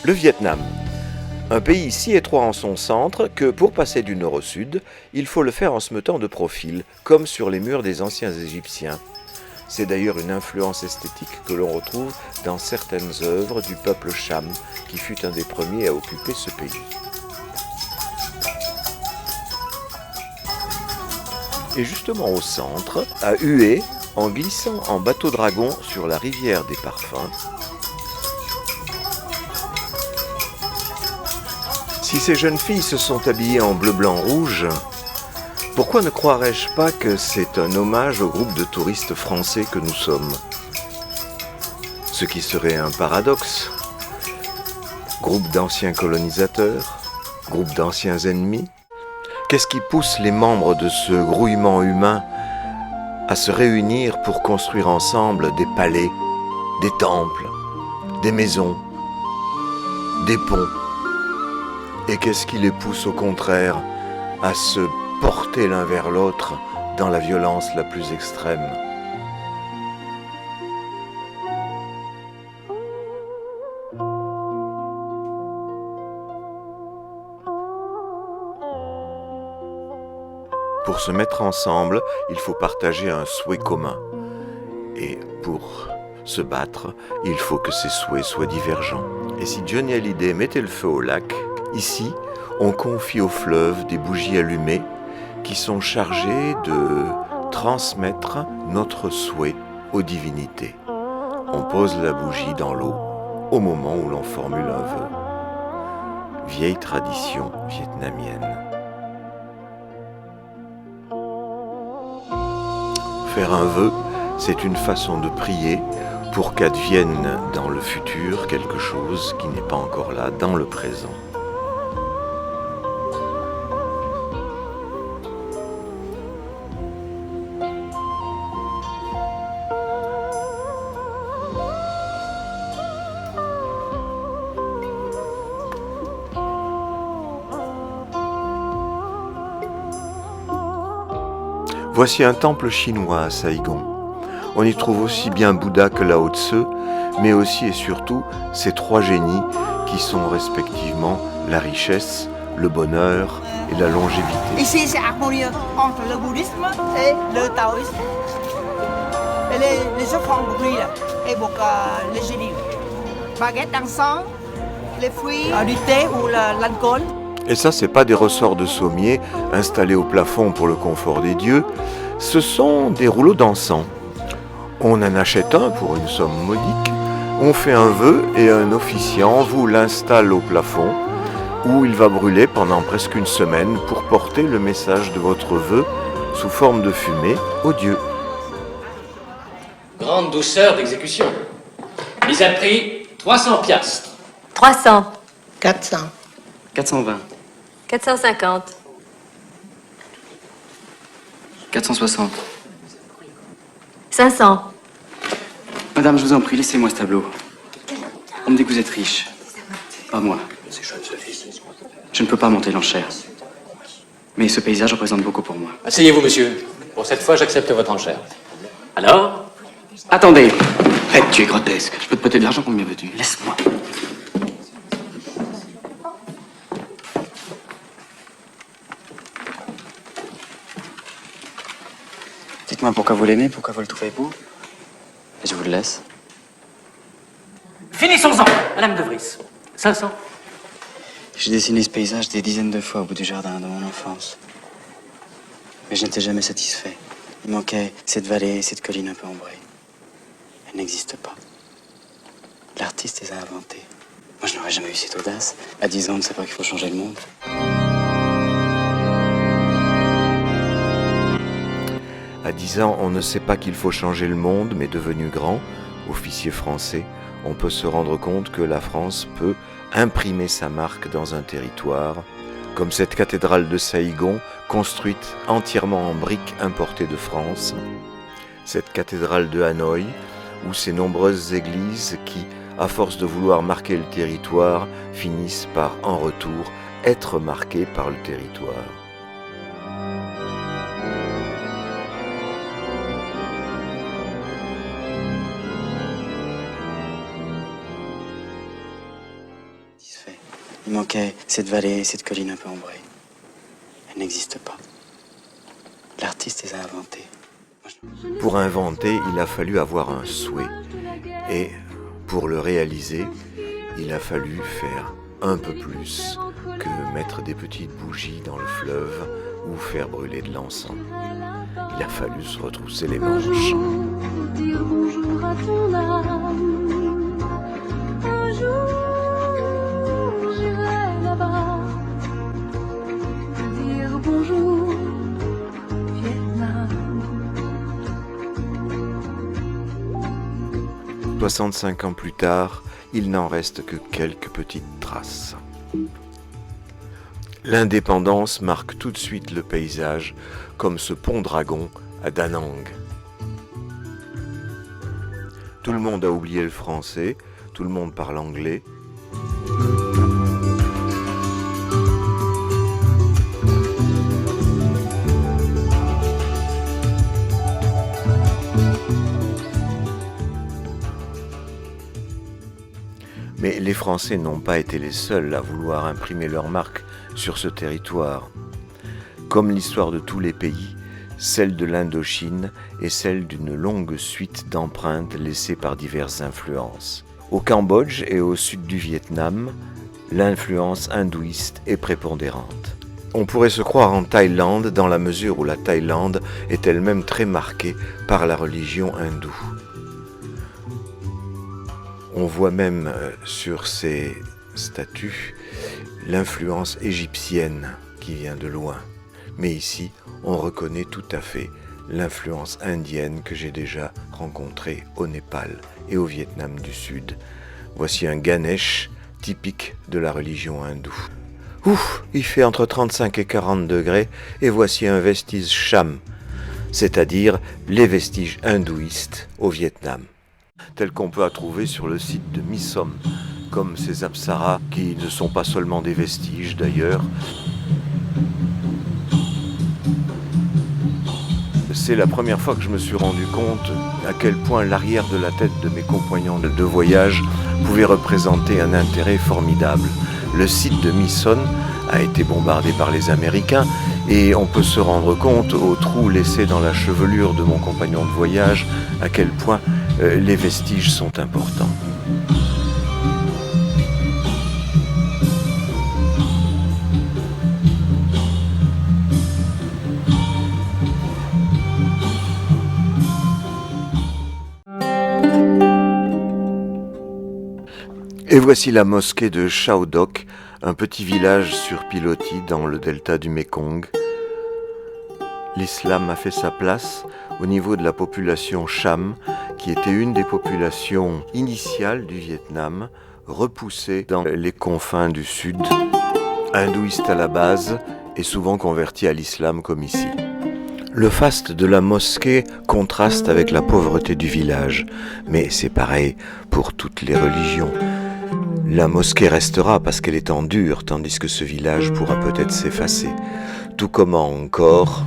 Le Vietnam. Un pays si étroit en son centre que pour passer du nord au sud, il faut le faire en se mettant de profil, comme sur les murs des anciens Égyptiens. C'est d'ailleurs une influence esthétique que l'on retrouve dans certaines œuvres du peuple Cham, qui fut un des premiers à occuper ce pays. Et justement au centre, à Hue, en glissant en bateau-dragon sur la rivière des Parfums, si ces jeunes filles se sont habillées en bleu, blanc, rouge, pourquoi ne croirais-je pas que c'est un hommage au groupe de touristes français que nous sommes? Ce qui serait un paradoxe. Groupe d'anciens colonisateurs, groupe d'anciens ennemis. Qu'est-ce qui pousse les membres de ce grouillement humain à se réunir pour construire ensemble des palais, des temples, des maisons, des ponts? Et qu'est-ce qui les pousse au contraire à se porter l'un vers l'autre dans la violence la plus extrême? Pour se mettre ensemble, il faut partager un souhait commun. Et pour se battre, il faut que ces souhaits soient divergents. Et si Johnny Hallyday mettait le feu au lac, ici, on confie au fleuve des bougies allumées qui sont chargées de transmettre notre souhait aux divinités. On pose la bougie dans l'eau au moment où l'on formule un vœu. Vieille tradition vietnamienne. Faire un vœu, c'est une façon de prier pour qu'advienne dans le futur quelque chose qui n'est pas encore là dans le présent. Voici un temple chinois à Saigon. On y trouve aussi bien Bouddha que Lao Tse, mais aussi et surtout ces trois génies qui sont respectivement la richesse, le bonheur et la longévité. Ici, c'est harmonieux entre le bouddhisme et le taoïsme. Et les offrandes pour lui, là, et pour les génies. Baguette d'encens, les fruits, du thé ou l'alcool. Et ça, c'est pas des ressorts de sommier installés au plafond pour le confort des dieux, ce sont des rouleaux d'encens. On en achète un pour une somme modique, on fait un vœu et un officiant vous l'installe au plafond où il va brûler pendant presque une semaine pour porter le message de votre vœu sous forme de fumée aux dieux. Grande douceur d'exécution. Mise à prix, 300 piastres. 300. 400. 420. 450. 460. 500. Madame, je vous en prie, laissez-moi ce tableau. On me dit que vous êtes riche. Pas moi. Je ne peux pas monter l'enchère. Mais ce paysage représente beaucoup pour moi. Asseyez-vous, monsieur. Pour cette fois, j'accepte votre enchère. Alors? Attendez. Red, tu es grotesque. Je peux te prêter de l'argent, combien veux-tu? Laisse-moi. Dites-moi pourquoi vous l'aimez, pourquoi vous le trouvez beau. Et je vous le laisse. Finissons-en, Madame de Vries. 500. J'ai dessiné ce paysage des dizaines de fois au bout du jardin dans mon enfance. Mais je n'étais jamais satisfait. Il manquait cette vallée, cette colline un peu ombrée. Elle n'existe pas. L'artiste les a inventées. Moi, je n'aurais jamais eu cette audace. À 10 ans, on ne sait pas qu'il faut changer le monde. À 10 ans, on ne sait pas qu'il faut changer le monde, mais devenu grand, officier français, on peut se rendre compte que la France peut imprimer sa marque dans un territoire, comme cette cathédrale de Saigon, construite entièrement en briques importées de France, cette cathédrale de Hanoï, ou ces nombreuses églises qui, à force de vouloir marquer le territoire, finissent par, en retour, être marquées par le territoire. Il manquait cette vallée, cette colline un peu ombrée. Elle n'existe pas. L'artiste les a inventées. Pour inventer, il a fallu avoir un souhait. Et pour le réaliser, il a fallu faire un peu plus que mettre des petites bougies dans le fleuve ou faire brûler de l'encens. Il a fallu se retrousser les manches. Dire bonjour à ton âme. Un jour, j'irai là-bas. Dire bonjour, Vietnam. 65 ans plus tard, il n'en reste que quelques petites traces. L'indépendance marque tout de suite le paysage, comme ce pont dragon à Da Nang. Tout le monde a oublié le français, tout le monde parle anglais. Mais les Français n'ont pas été les seuls à vouloir imprimer leur marque sur ce territoire. Comme l'histoire de tous les pays, celle de l'Indochine est celle d'une longue suite d'empreintes laissées par diverses influences. Au Cambodge et au sud du Vietnam, l'influence hindouiste est prépondérante. On pourrait se croire en Thaïlande dans la mesure où la Thaïlande est elle-même très marquée par la religion hindoue. On voit même sur ces statues l'influence égyptienne qui vient de loin. Mais ici, on reconnaît tout à fait l'influence indienne que j'ai déjà rencontrée au Népal et au Vietnam du Sud. Voici un Ganesh typique de la religion hindoue. Ouf, il fait entre 35 et 40 degrés et voici un vestige Cham, c'est-à-dire les vestiges hindouistes au Vietnam, tels qu'on peut trouver sur le site de Missom, comme ces apsaras qui ne sont pas seulement des vestiges d'ailleurs. C'est la première fois que je me suis rendu compte à quel point l'arrière de la tête de mes compagnons de voyage pouvait représenter un intérêt formidable. Le site de Misson a été bombardé par les Américains et on peut se rendre compte aux trous laissés dans la chevelure de mon compagnon de voyage à quel point les vestiges sont importants. Et voici la mosquée de Chao Doc, un petit village sur pilotis dans le delta du Mékong. L'islam a fait sa place au niveau de la population Cham, qui était une des populations initiales du Vietnam, repoussée dans les confins du sud, hindouiste à la base et souvent convertie à l'islam comme ici. Le faste de la mosquée contraste avec la pauvreté du village, mais c'est pareil pour toutes les religions. La mosquée restera parce qu'elle est en dur, tandis que ce village pourra peut-être s'effacer. Tout comme en Angkor,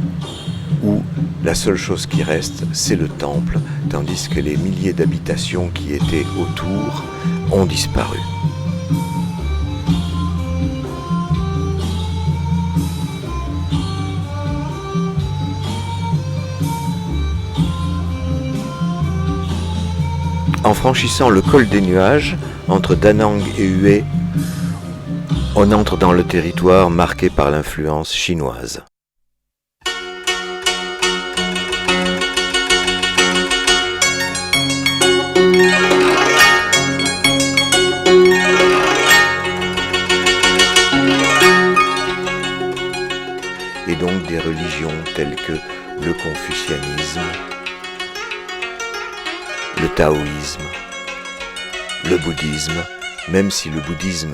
où la seule chose qui reste, c'est le temple, tandis que les milliers d'habitations qui étaient autour ont disparu. En franchissant le col des nuages, entre Da Nang et Hue, on entre dans le territoire marqué par l'influence chinoise. Et donc des religions telles que le confucianisme, le taoïsme, le bouddhisme, même si le bouddhisme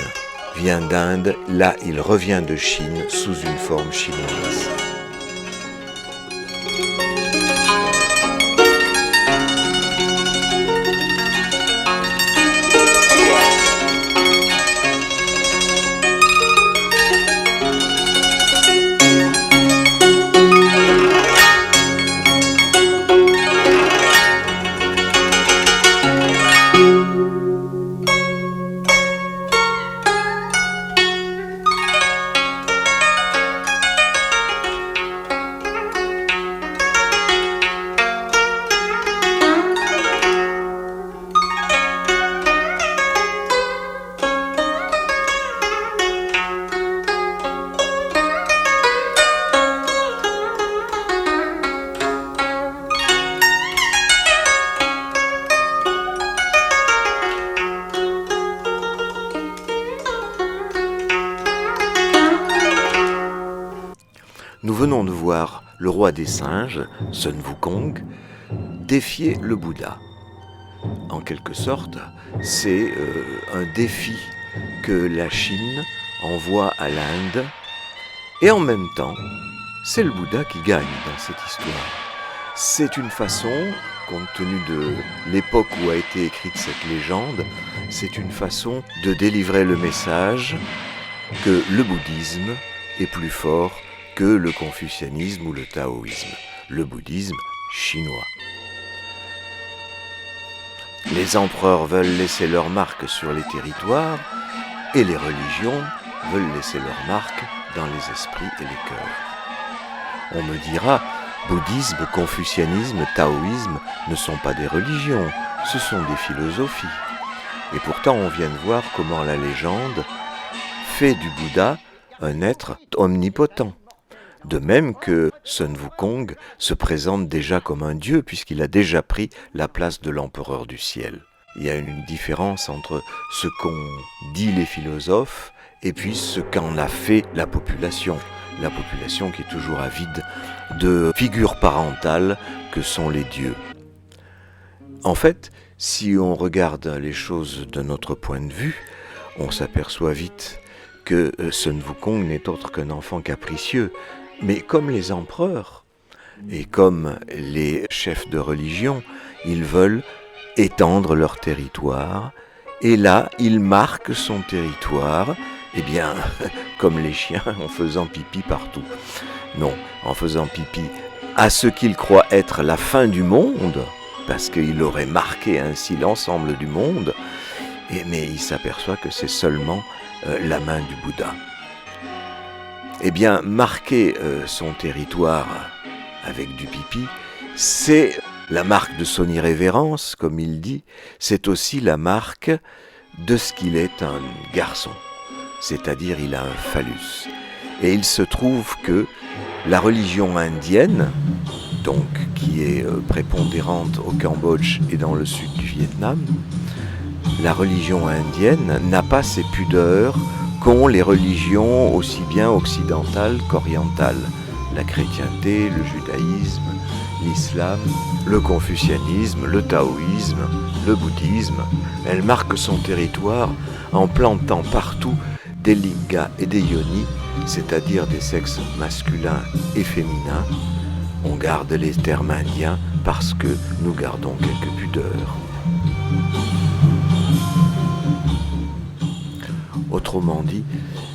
vient d'Inde, là il revient de Chine sous une forme chinoise. venons de voir le roi des singes, Sun Wukong, défier le Bouddha. En quelque sorte, c'est un défi que la Chine envoie à l'Inde, et en même temps, c'est le Bouddha qui gagne dans cette histoire. C'est une façon, compte tenu de l'époque où a été écrite cette légende, c'est une façon de délivrer le message que le bouddhisme est plus fort que le confucianisme ou le taoïsme, le bouddhisme chinois. Les empereurs veulent laisser leur marque sur les territoires et les religions veulent laisser leur marque dans les esprits et les cœurs. On me dira, bouddhisme, confucianisme, taoïsme ne sont pas des religions, ce sont des philosophies. Et pourtant on vient de voir comment la légende fait du Bouddha un être omnipotent. De même que Sun Wukong se présente déjà comme un dieu puisqu'il a déjà pris la place de l'empereur du ciel. Il y a une différence entre ce qu'ont dit les philosophes et puis ce qu'en a fait la population. La population qui est toujours avide de figures parentales que sont les dieux. En fait, si on regarde les choses d'un autre point de vue, on s'aperçoit vite que Sun Wukong n'est autre qu'un enfant capricieux. Mais comme les empereurs et comme les chefs de religion, ils veulent étendre leur territoire. Et là, il marque son territoire, eh bien, comme les chiens, en faisant pipi partout. Non, en faisant pipi à ce qu'il croit être la fin du monde, parce qu'il aurait marqué ainsi l'ensemble du monde, mais il s'aperçoit que c'est seulement la main du Bouddha. Eh bien, marquer son territoire avec du pipi, c'est la marque de son irrévérence, comme il dit, c'est aussi la marque de ce qu'il est un garçon, c'est-à-dire il a un phallus. Et il se trouve que la religion indienne, donc qui est prépondérante au Cambodge et dans le sud du Vietnam, la religion indienne n'a pas ces pudeurs qu'ont les religions aussi bien occidentales qu'orientales. La chrétienté, le judaïsme, l'islam, le confucianisme, le taoïsme, le bouddhisme. Elle marque son territoire en plantant partout des lingas et des yonis, c'est-à-dire des sexes masculins et féminins. On garde les termes indiens parce que nous gardons quelques pudeurs. Autrement dit,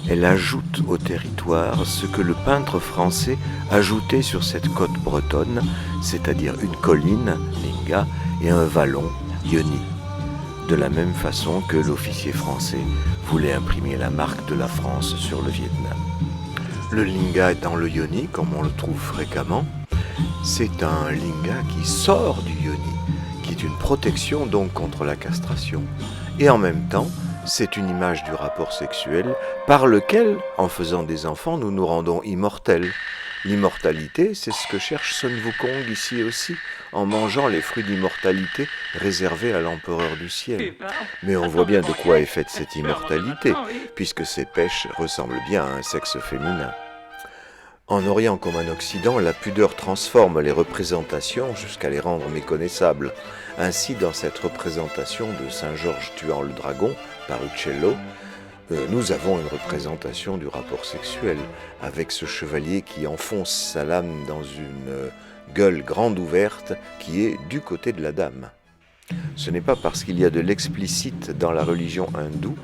elle ajoute au territoire ce que le peintre français ajoutait sur cette côte bretonne, c'est-à-dire une colline, linga, et un vallon, yoni. De la même façon que l'officier français voulait imprimer la marque de la France sur le Vietnam. Le linga dans le yoni, comme on le trouve fréquemment, c'est un linga qui sort du yoni, qui est une protection donc contre la castration. Et en même temps, c'est une image du rapport sexuel par lequel, en faisant des enfants, nous nous rendons immortels. L'immortalité, c'est ce que cherche Sun Wukong ici aussi, en mangeant les fruits d'immortalité réservés à l'empereur du ciel. Mais on voit bien de quoi est faite cette immortalité, puisque ces pêches ressemblent bien à un sexe féminin. En Orient comme en Occident, la pudeur transforme les représentations jusqu'à les rendre méconnaissables. Ainsi, dans cette représentation de Saint Georges tuant le dragon, par Uccello, nous avons une représentation du rapport sexuel, avec ce chevalier qui enfonce sa lame dans une gueule grande ouverte qui est du côté de la dame. Ce n'est pas parce qu'il y a de l'explicite dans la religion hindoue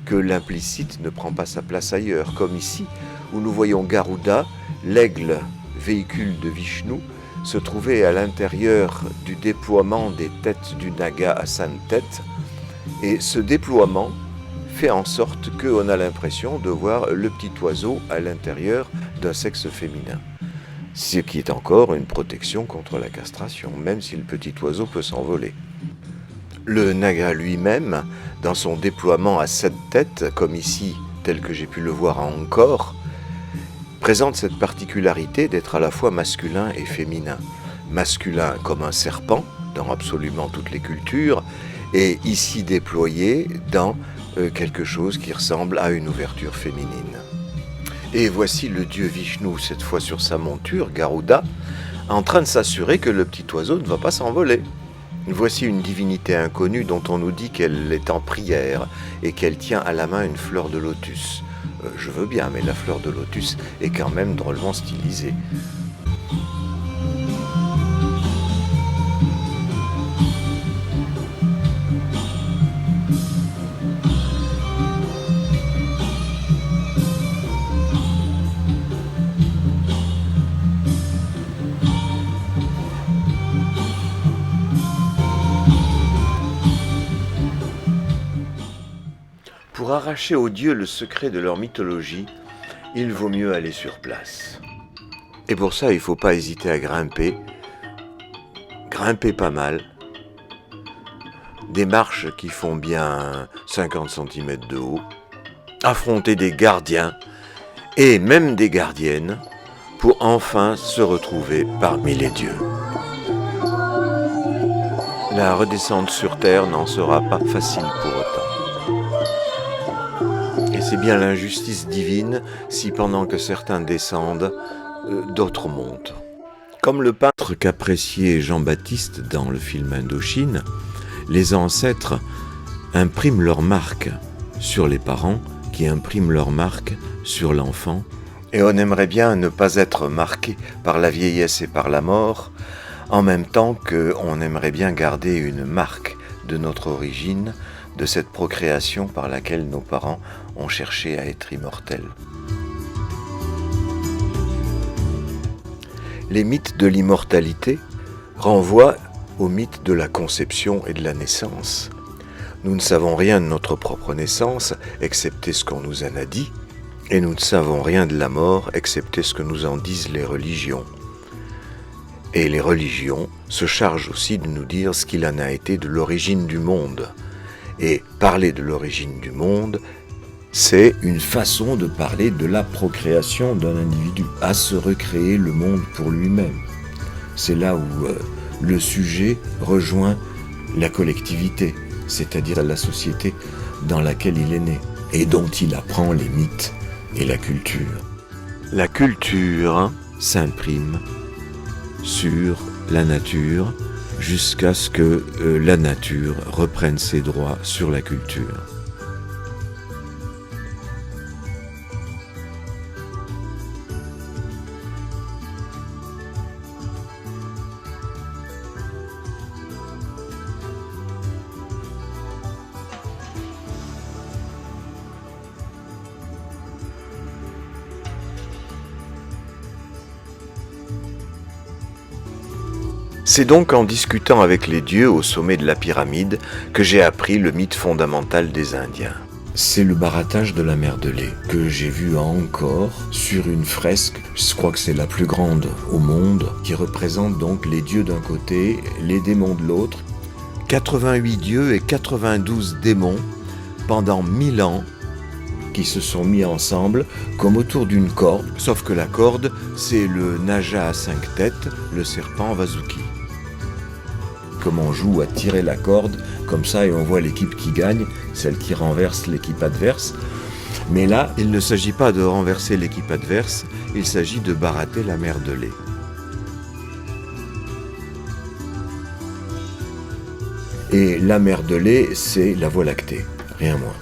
que l'implicite ne prend pas sa place ailleurs, comme ici, où nous voyons Garuda, l'aigle véhicule de Vishnu, se trouver à l'intérieur du déploiement des têtes du Naga à 5 têtes, et ce déploiement fait en sorte qu'on a l'impression de voir le petit oiseau à l'intérieur d'un sexe féminin. Ce qui est encore une protection contre la castration, même si le petit oiseau peut s'envoler. Le Naga lui-même, dans son déploiement à 7 têtes, comme ici, tel que j'ai pu le voir à Angkor, présente cette particularité d'être à la fois masculin et féminin. Masculin comme un serpent, dans absolument toutes les cultures, et ici déployé dans quelque chose qui ressemble à une ouverture féminine. Et voici le dieu Vishnu, cette fois sur sa monture, Garuda, en train de s'assurer que le petit oiseau ne va pas s'envoler. Voici une divinité inconnue dont on nous dit qu'elle est en prière et qu'elle tient à la main une fleur de lotus. Je veux bien, mais la fleur de lotus est quand même drôlement stylisée. Pour arracher aux dieux le secret de leur mythologie, il vaut mieux aller sur place. Et pour ça, il ne faut pas hésiter à grimper pas mal, des marches qui font bien 50 cm de haut, affronter des gardiens et même des gardiennes pour enfin se retrouver parmi les dieux. La redescente sur terre n'en sera pas facile pour autant. Et c'est bien l'injustice divine si pendant que certains descendent, d'autres montent. Comme le peintre qu'appréciait Jean-Baptiste dans le film Indochine, les ancêtres impriment leur marque sur les parents qui impriment leur marque sur l'enfant. Et on aimerait bien ne pas être marqué par la vieillesse et par la mort, en même temps qu'on aimerait bien garder une marque de notre origine, de cette procréation par laquelle nos parents ont cherché à être immortels. Les mythes de l'immortalité renvoient au mythe de la conception et de la naissance. Nous ne savons rien de notre propre naissance, excepté ce qu'on nous en a dit, et nous ne savons rien de la mort, excepté ce que nous en disent les religions. Et les religions se chargent aussi de nous dire ce qu'il en a été de l'origine du monde. Et parler de l'origine du monde, c'est une façon de parler de la procréation d'un individu, à se recréer le monde pour lui-même. C'est là où le sujet rejoint la collectivité, c'est-à-dire la société dans laquelle il est né, et dont il apprend les mythes et la culture. La culture s'imprime sur la nature, jusqu'à ce que la nature reprenne ses droits sur la culture. C'est donc en discutant avec les dieux au sommet de la pyramide que j'ai appris le mythe fondamental des Indiens. C'est le baratage de la mer de lait que j'ai vu à Angkor sur une fresque, je crois que c'est la plus grande au monde, qui représente donc les dieux d'un côté, les démons de l'autre. 88 dieux et 92 démons pendant 1000 ans qui se sont mis ensemble comme autour d'une corde, sauf que la corde, c'est le Naga à 5 têtes, le serpent Vasuki. Comme on joue à tirer la corde, comme ça, et on voit l'équipe qui gagne, celle qui renverse l'équipe adverse. Mais là, il ne s'agit pas de renverser l'équipe adverse, il s'agit de barater la mer de lait. Et la mer de lait, c'est la Voie lactée, rien moins.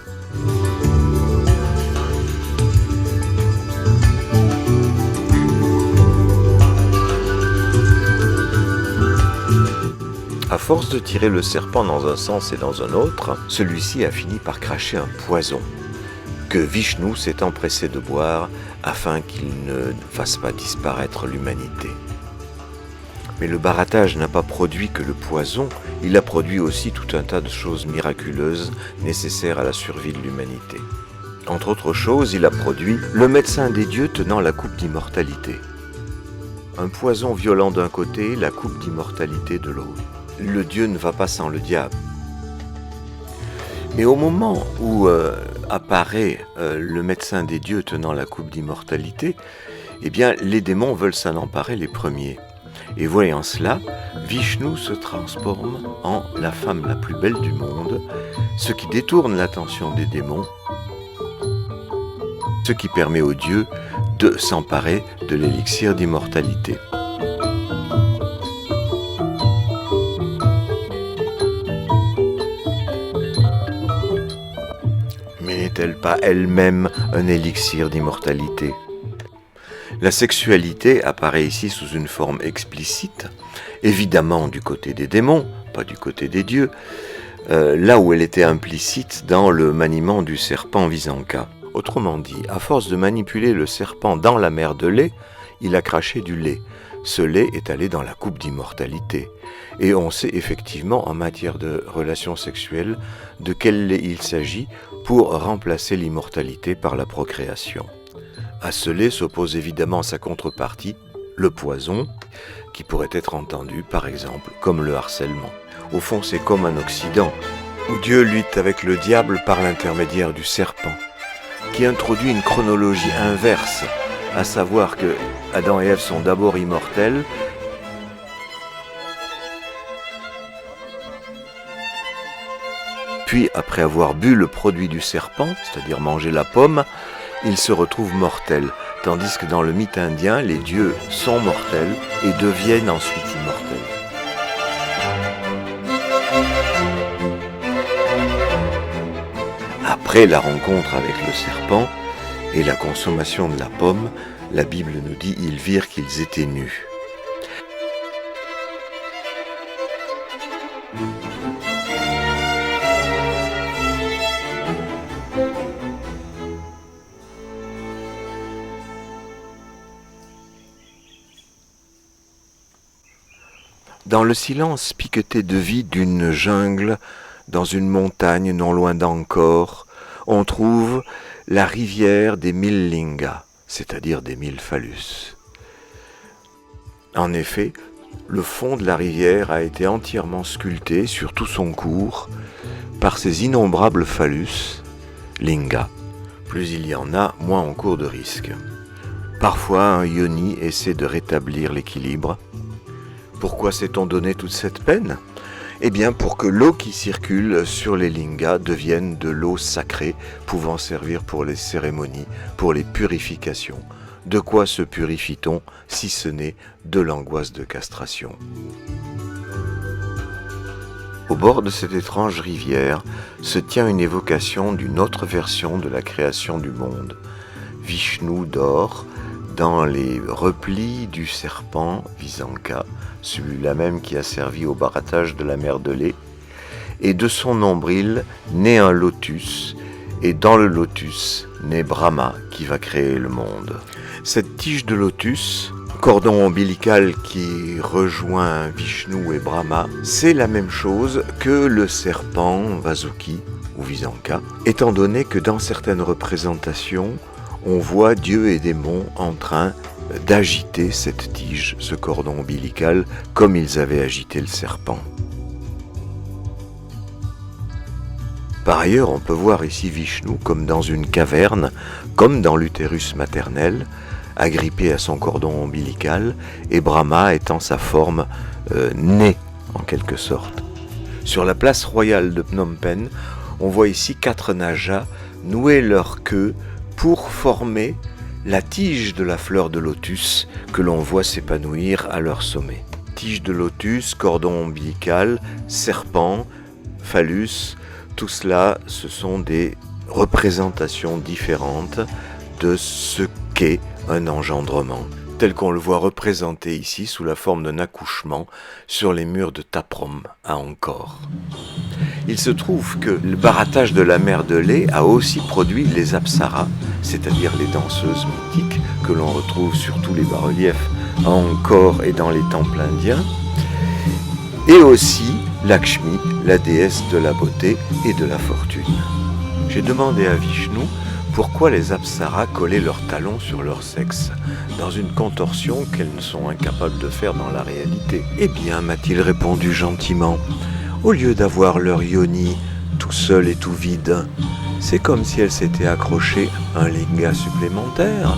À force de tirer le serpent dans un sens et dans un autre, celui-ci a fini par cracher un poison que Vishnu s'est empressé de boire afin qu'il ne fasse pas disparaître l'humanité. Mais le baratage n'a pas produit que le poison, il a produit aussi tout un tas de choses miraculeuses nécessaires à la survie de l'humanité. Entre autres choses, il a produit le médecin des dieux tenant la coupe d'immortalité. Un poison violent d'un côté, la coupe d'immortalité de l'autre. Le Dieu ne va pas sans le diable. Mais au moment où apparaît le médecin des dieux tenant la coupe d'immortalité, eh bien, les démons veulent s'en emparer les premiers. Et voyant cela, Vishnu se transforme en la femme la plus belle du monde, ce qui détourne l'attention des démons, ce qui permet aux dieux de s'emparer de l'élixir d'immortalité. Mais n'est-elle pas elle-même un élixir d'immortalité ? La sexualité apparaît ici sous une forme explicite, évidemment du côté des démons, pas du côté des dieux, là où elle était implicite dans le maniement du serpent Visanka. Autrement dit, à force de manipuler le serpent dans la mer de lait, il a craché du lait. Ce lait est allé dans la coupe d'immortalité. Et on sait effectivement en matière de relations sexuelles de quel lait il s'agit pour remplacer l'immortalité par la procréation. À ce lait s'oppose évidemment sa contrepartie, le poison, qui pourrait être entendu par exemple comme le harcèlement. Au fond, c'est comme un Occident, où Dieu lutte avec le diable par l'intermédiaire du serpent, qui introduit une chronologie inverse, à savoir que Adam et Ève sont d'abord immortels, puis après avoir bu le produit du serpent, c'est-à-dire mangé la pomme, ils se retrouvent mortels, tandis que dans le mythe indien, les dieux sont mortels et deviennent ensuite immortels. Après la rencontre avec le serpent et la consommation de la pomme, la Bible nous dit « ils virent qu'ils étaient nus ». Dans le silence piqueté de vie d'une jungle, dans une montagne non loin d'Angkor, on trouve la rivière des 1000 lingas, c'est-à-dire des 1000 phallus. En effet, le fond de la rivière a été entièrement sculpté sur tout son cours par ces innombrables phallus, lingas. Plus il y en a, moins on court de risque. Parfois, un yoni essaie de rétablir l'équilibre. Pourquoi s'est-on donné toute cette peine ? Eh bien, pour que l'eau qui circule sur les lingas devienne de l'eau sacrée, pouvant servir pour les cérémonies, pour les purifications. De quoi se purifie-t-on, si ce n'est de l'angoisse de castration ? Au bord de cette étrange rivière se tient une évocation d'une autre version de la création du monde. Vishnu dort dans les replis du serpent Visanka, celui-là même qui a servi au barattage de la mer de lait, et de son nombril naît un lotus, et dans le lotus naît Brahma qui va créer le monde. Cette tige de lotus, cordon ombilical qui rejoint Vishnu et Brahma, c'est la même chose que le serpent Vasuki ou Visanka, étant donné que dans certaines représentations, on voit Dieu et démons en train d'agiter cette tige, ce cordon ombilical, comme ils avaient agité le serpent. Par ailleurs, on peut voir ici Vishnu comme dans une caverne, comme dans l'utérus maternel, agrippé à son cordon ombilical, et Brahma étant sa forme née, en quelque sorte. Sur la place royale de Phnom Penh, on voit ici 4 najas nouer leur queue pour former la tige de la fleur de lotus que l'on voit s'épanouir à leur sommet. Tige de lotus, cordon ombilical, serpent, phallus, tout cela, ce sont des représentations différentes de ce qu'est un engendrement, tel qu'on le voit représenté ici sous la forme d'un accouchement sur les murs de Taprom à Angkor. Il se trouve que le barattage de la mer de lait a aussi produit les apsaras, c'est-à-dire les danseuses mythiques que l'on retrouve sur tous les bas-reliefs à Angkor et dans les temples indiens, et aussi Lakshmi, la déesse de la beauté et de la fortune. J'ai demandé à Vishnu pourquoi les apsaras collaient leurs talons sur leur sexe, dans une contorsion qu'elles ne sont incapables de faire dans la réalité. Eh bien, m'a-t-il répondu gentiment, au lieu d'avoir leur yoni tout seul et tout vide, c'est comme si elles s'étaient accrochées un linga supplémentaire,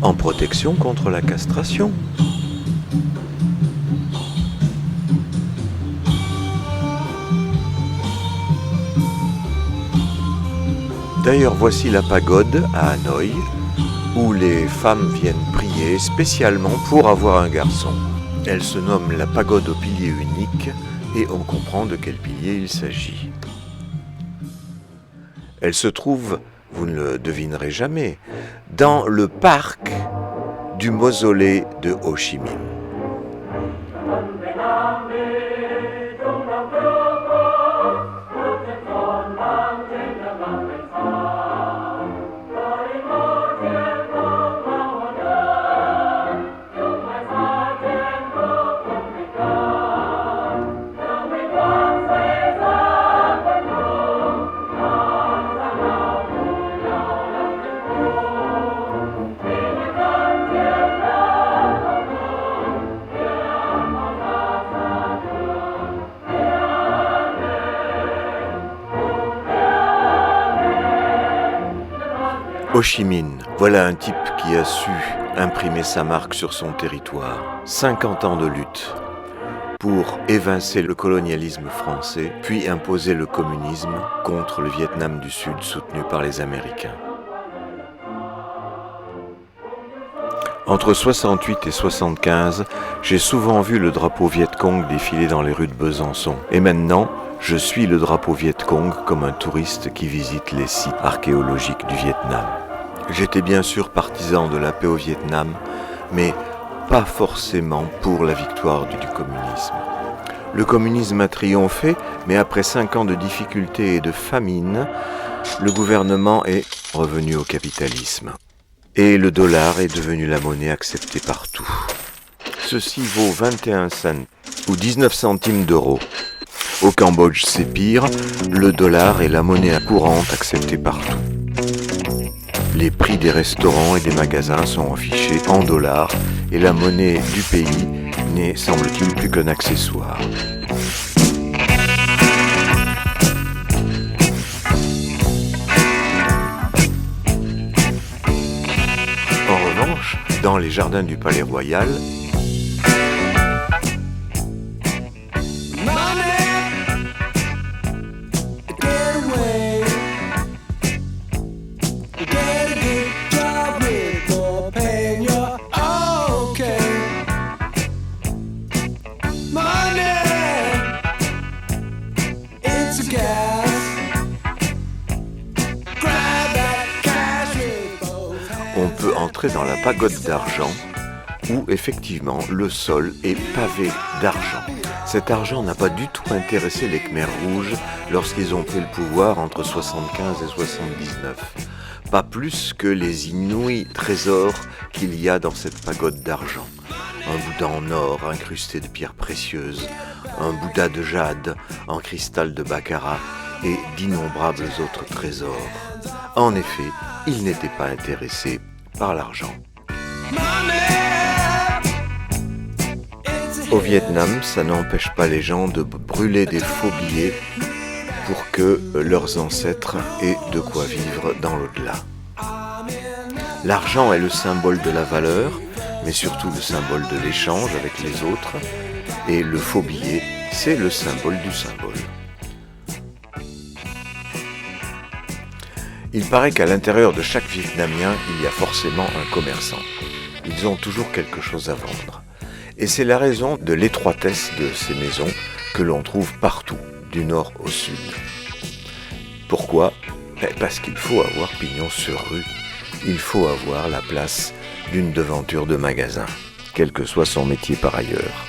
en protection contre la castration. D'ailleurs, voici la pagode à Hanoï, où les femmes viennent prier spécialement pour avoir un garçon. Elle se nomme la pagode au pilier unique et on comprend de quel pilier il s'agit. Elle se trouve, vous ne le devinerez jamais, dans le parc du mausolée de Ho Chi Minh. Ho Chi Minh, voilà un type qui a su imprimer sa marque sur son territoire. 50 ans de lutte pour évincer le colonialisme français, puis imposer le communisme contre le Vietnam du Sud soutenu par les Américains. Entre 68 et 75, j'ai souvent vu le drapeau Viet Cong défiler dans les rues de Besançon. Et maintenant, je suis le drapeau Viet Cong comme un touriste qui visite les sites archéologiques du Vietnam. J'étais bien sûr partisan de la paix au Vietnam, mais pas forcément pour la victoire du communisme. Le communisme a triomphé, mais après 5 ans de difficultés et de famine, le gouvernement est revenu au capitalisme. Et le dollar est devenu la monnaie acceptée partout. Ceci vaut 21 cents ou 19 centimes d'euros. Au Cambodge, c'est pire, le dollar est la monnaie courante acceptée partout. Les prix des restaurants et des magasins sont affichés en dollars et la monnaie du pays n'est, semble-t-il, plus qu'un accessoire. En revanche, dans les jardins du Palais Royal, on peut entrer dans la pagode d'argent où effectivement le sol est pavé d'argent. Cet argent n'a pas du tout intéressé les Khmers rouges lorsqu'ils ont pris le pouvoir entre 75 et 79. Pas plus que les inouïs trésors qu'il y a dans cette pagode d'argent. Un Bouddha en or incrusté de pierres précieuses, un Bouddha de jade en cristal de baccarat et d'innombrables autres trésors. En effet, ils n'étaient pas intéressés par l'argent. Au Vietnam, ça n'empêche pas les gens de brûler des faux billets pour que leurs ancêtres aient de quoi vivre dans l'au-delà. L'argent est le symbole de la valeur, mais surtout le symbole de l'échange avec les autres, et le faux billet, c'est le symbole du symbole. Il paraît qu'à l'intérieur de chaque Vietnamien, il y a forcément un commerçant. Ils ont toujours quelque chose à vendre. Et c'est la raison de l'étroitesse de ces maisons que l'on trouve partout, du nord au sud. Pourquoi ? Parce qu'il faut avoir pignon sur rue. Il faut avoir la place d'une devanture de magasin, quel que soit son métier par ailleurs.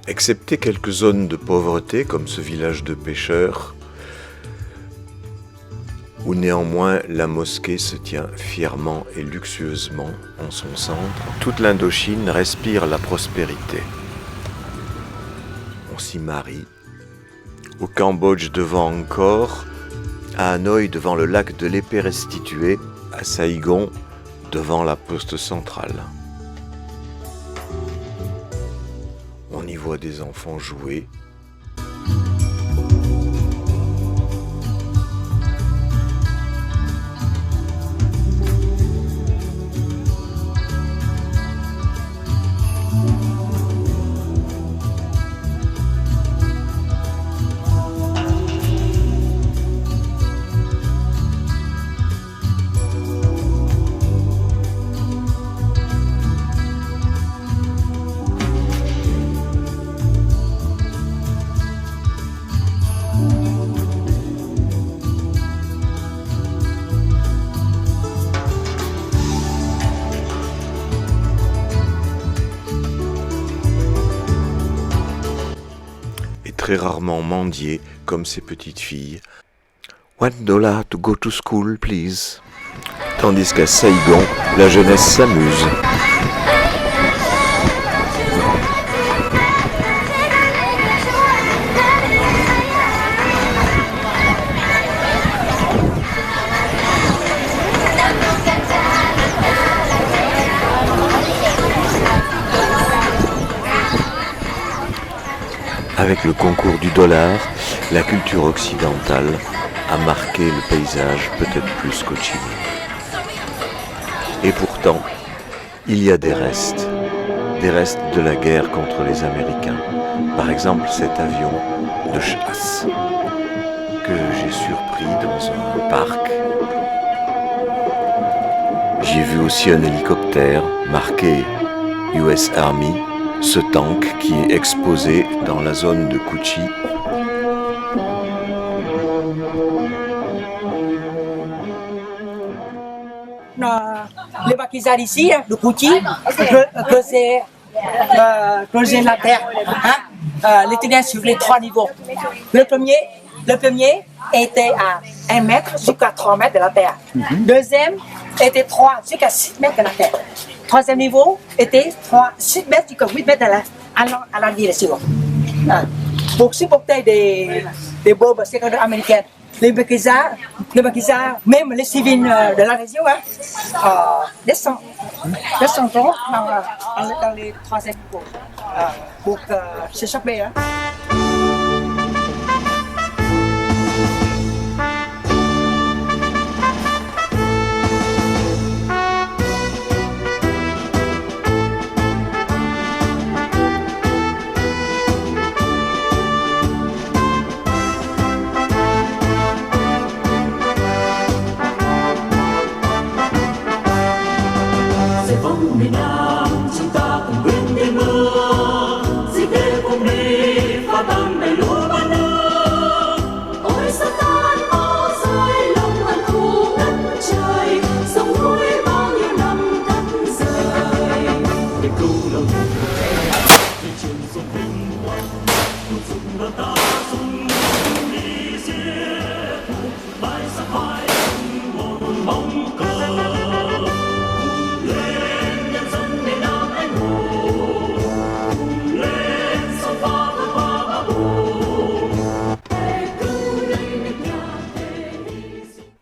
Excepté quelques zones de pauvreté, comme ce village de pêcheurs, où néanmoins la mosquée se tient fièrement et luxueusement en son centre, toute l'Indochine respire la prospérité. On s'y marie. Au Cambodge devant Angkor, à Hanoï devant le lac de l'Épée restitué, à Saïgon devant la poste centrale. On y voit des enfants jouer. très rarement mendier comme ces petites filles. $1 to go to school, please. Tandis qu'à Saigon, la jeunesse s'amuse. Avec le concours du dollar, la culture occidentale a marqué le paysage peut-être plus qu'au Chili. Et pourtant, il y a des restes de la guerre contre les Américains. Par exemple, cet avion de chasse que j'ai surpris dans un parc. J'ai vu aussi un hélicoptère marqué US Army, ce tank qui est exposé dans la zone de Cuchi. Les maquisards ici, de Cuchi, creusaient la terre. Les tunnels sur les 3 niveaux. Le premier était à 1 mètre jusqu'à 3 mètres de la terre. Deuxième était 3 jusqu'à 6 mètres de la terre. Troisième niveau était 6 mètres jusqu'à 8 mètres à la direction. Pour supporter des bombes secondaires américaines, les maquisards, même les civils de la région, descendent dans les troisième niveaux pour s'échapper.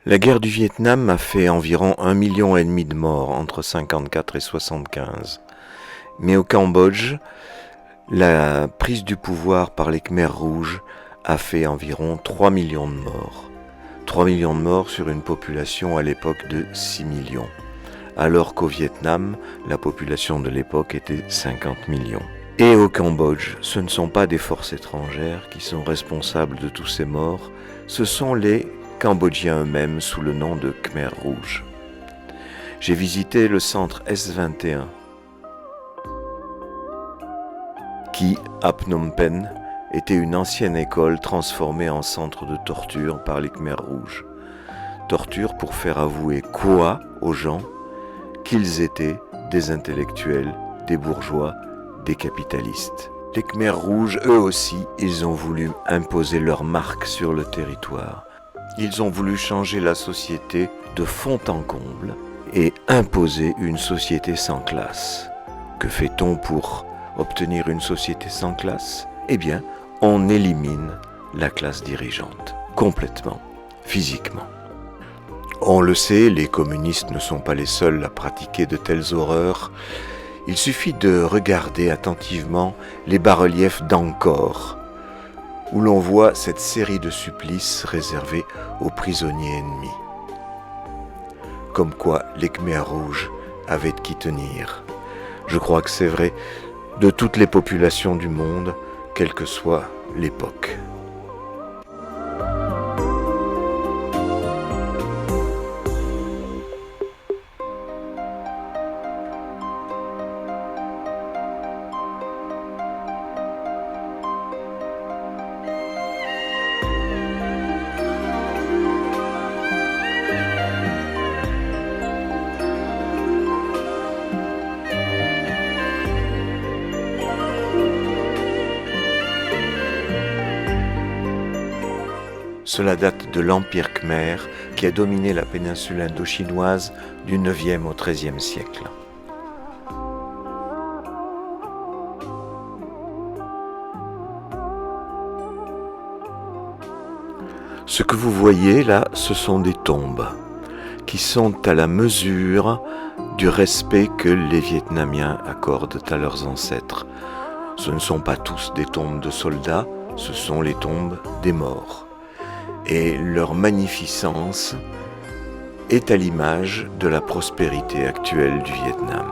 La guerre du Vietnam a fait environ 1,5 million de morts entre 1954 et 1975. Mais au Cambodge, la prise du pouvoir par les Khmers rouges a fait environ 3 millions de morts. 3 millions de morts sur une population à l'époque de 6 millions. Alors qu'au Vietnam, la population de l'époque était 50 millions. Et au Cambodge, ce ne sont pas des forces étrangères qui sont responsables de tous ces morts, ce sont les Cambodgiens eux-mêmes sous le nom de Khmer rouges. J'ai visité le centre S21 qui, à Phnom Penh, était une ancienne école transformée en centre de torture par les Khmer rouges. Torture pour faire avouer quoi aux gens? Qu'ils étaient des intellectuels, des bourgeois, des capitalistes. Les Khmer rouges, eux aussi, ils ont voulu imposer leur marque sur le territoire. Ils ont voulu changer la société de fond en comble et imposer une société sans classe. Que fait-on pour obtenir une société sans classe? Eh bien, on élimine la classe dirigeante, complètement, physiquement. On le sait, les communistes ne sont pas les seuls à pratiquer de telles horreurs. Il suffit de regarder attentivement les bas-reliefs d'Angkor, où l'on voit cette série de supplices réservés aux prisonniers ennemis. Comme quoi les Khmers rouges avaient de qui tenir. Je crois que c'est vrai de toutes les populations du monde, quelle que soit l'époque. Cela date de l'Empire khmer qui a dominé la péninsule indochinoise du 9e au 13e siècle. Ce que vous voyez là, ce sont des tombes qui sont à la mesure du respect que les Vietnamiens accordent à leurs ancêtres. Ce ne sont pas tous des tombes de soldats, ce sont les tombes des morts. Et leur magnificence est à l'image de la prospérité actuelle du Vietnam.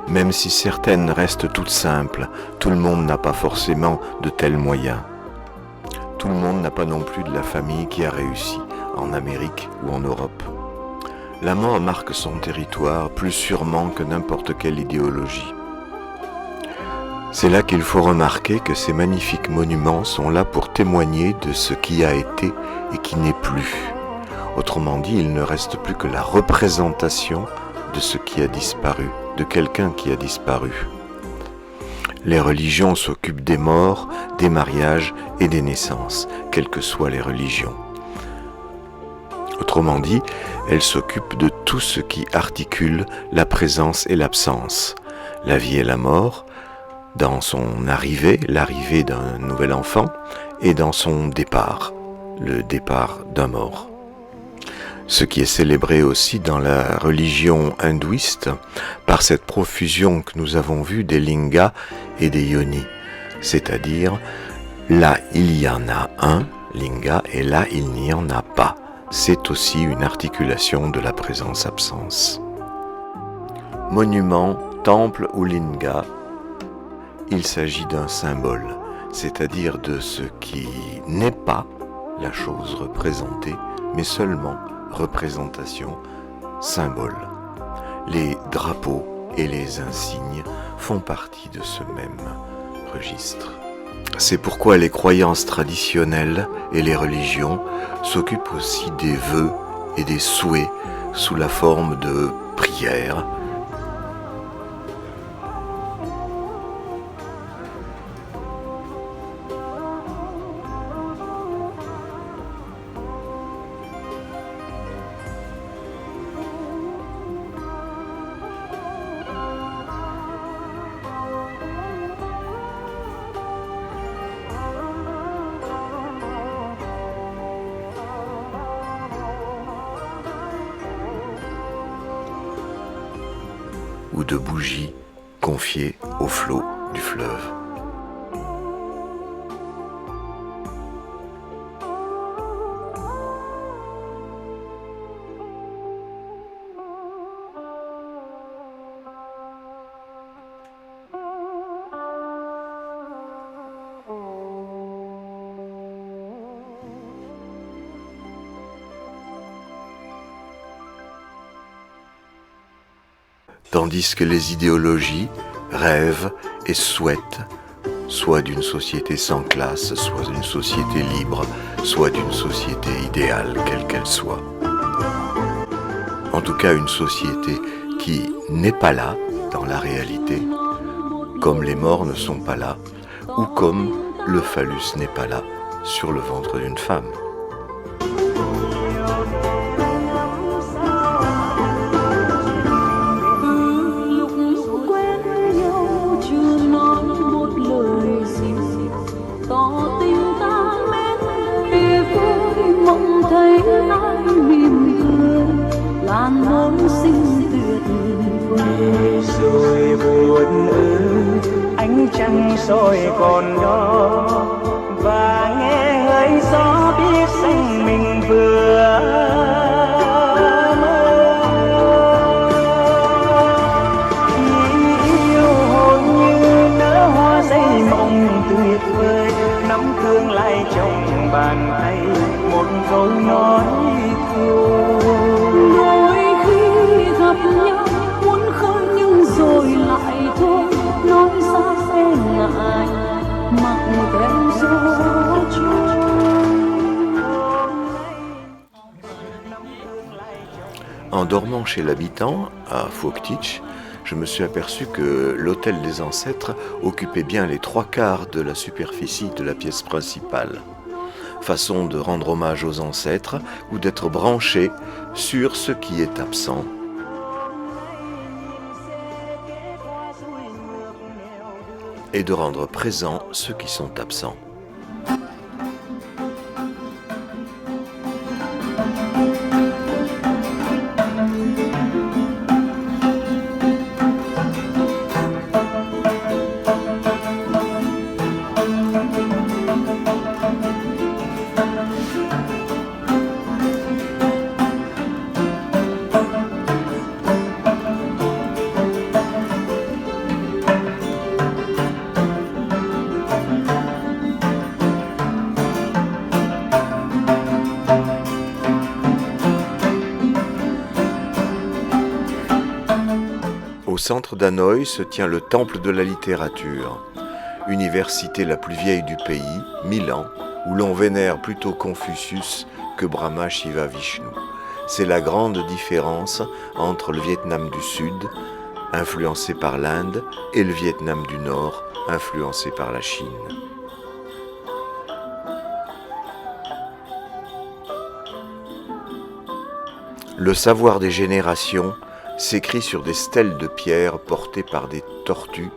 Même si certaines restent toutes simples, tout le monde n'a pas forcément de tels moyens. Tout le monde n'a pas non plus de la famille qui a réussi en Amérique ou en Europe. La mort marque son territoire plus sûrement que n'importe quelle idéologie. C'est là qu'il faut remarquer que ces magnifiques monuments sont là pour témoigner de ce qui a été et qui n'est plus. Autrement dit, il ne reste plus que la représentation de ce qui a disparu, de quelqu'un qui a disparu. Les religions s'occupent des morts, des mariages et des naissances, quelles que soient les religions. Autrement dit, elles s'occupent de tout ce qui articule la présence et l'absence, la vie et la mort, dans son arrivée, l'arrivée d'un nouvel enfant, et dans son départ, le départ d'un mort. Ce qui est célébré aussi dans la religion hindouiste par cette profusion que nous avons vue des lingas et des yonis, c'est-à-dire là il y en a un, linga, et là il n'y en a pas. C'est aussi une articulation de la présence-absence. Monument, temple ou linga, il s'agit d'un symbole, c'est-à-dire de ce qui n'est pas la chose représentée, mais seulement représentation, symbole. Les drapeaux et les insignes font partie de ce même registre. C'est pourquoi les croyances traditionnelles et les religions s'occupent aussi des vœux et des souhaits sous la forme de prières. Ou de bougies confiées au flot du fleuve. Tandis que les idéologies rêvent et souhaitent soit d'une société sans classe, soit d'une société libre, soit d'une société idéale, quelle qu'elle soit. En tout cas, une société qui n'est pas là dans la réalité, comme les morts ne sont pas là, ou comme le phallus n'est pas là sur le ventre d'une femme. Rồi buồn ơi, ánh trăng soi còn đó và nghe hơi gió biết rằng mình vừa mơ. Yêu hồn như nở hoa dây mộng tuyệt vời, nắm thương lại trong bàn tay một câu nói thương. Đôi khi gặp nhau muốn khơi nhưng rồi lại thôi, nói ra sẽ ngại mặc kệ gió trôi. En dormant chez l'habitant, à Phuoc Tich, je me suis aperçu que l'hôtel des ancêtres occupait bien les 3/4 de la superficie de la pièce principale. Façon de rendre hommage aux ancêtres ou d'être branché sur ce qui est absent. Et de rendre présents ceux qui sont absents. Au centre d'Hanoï se tient le temple de la littérature, université la plus vieille du pays, 1000 ans, où l'on vénère plutôt Confucius que Brahma Shiva Vishnu. C'est la grande différence entre le Vietnam du Sud, influencé par l'Inde, et le Vietnam du Nord, influencé par la Chine. Le savoir des générations s'écrit sur des stèles de pierre portées par des tortues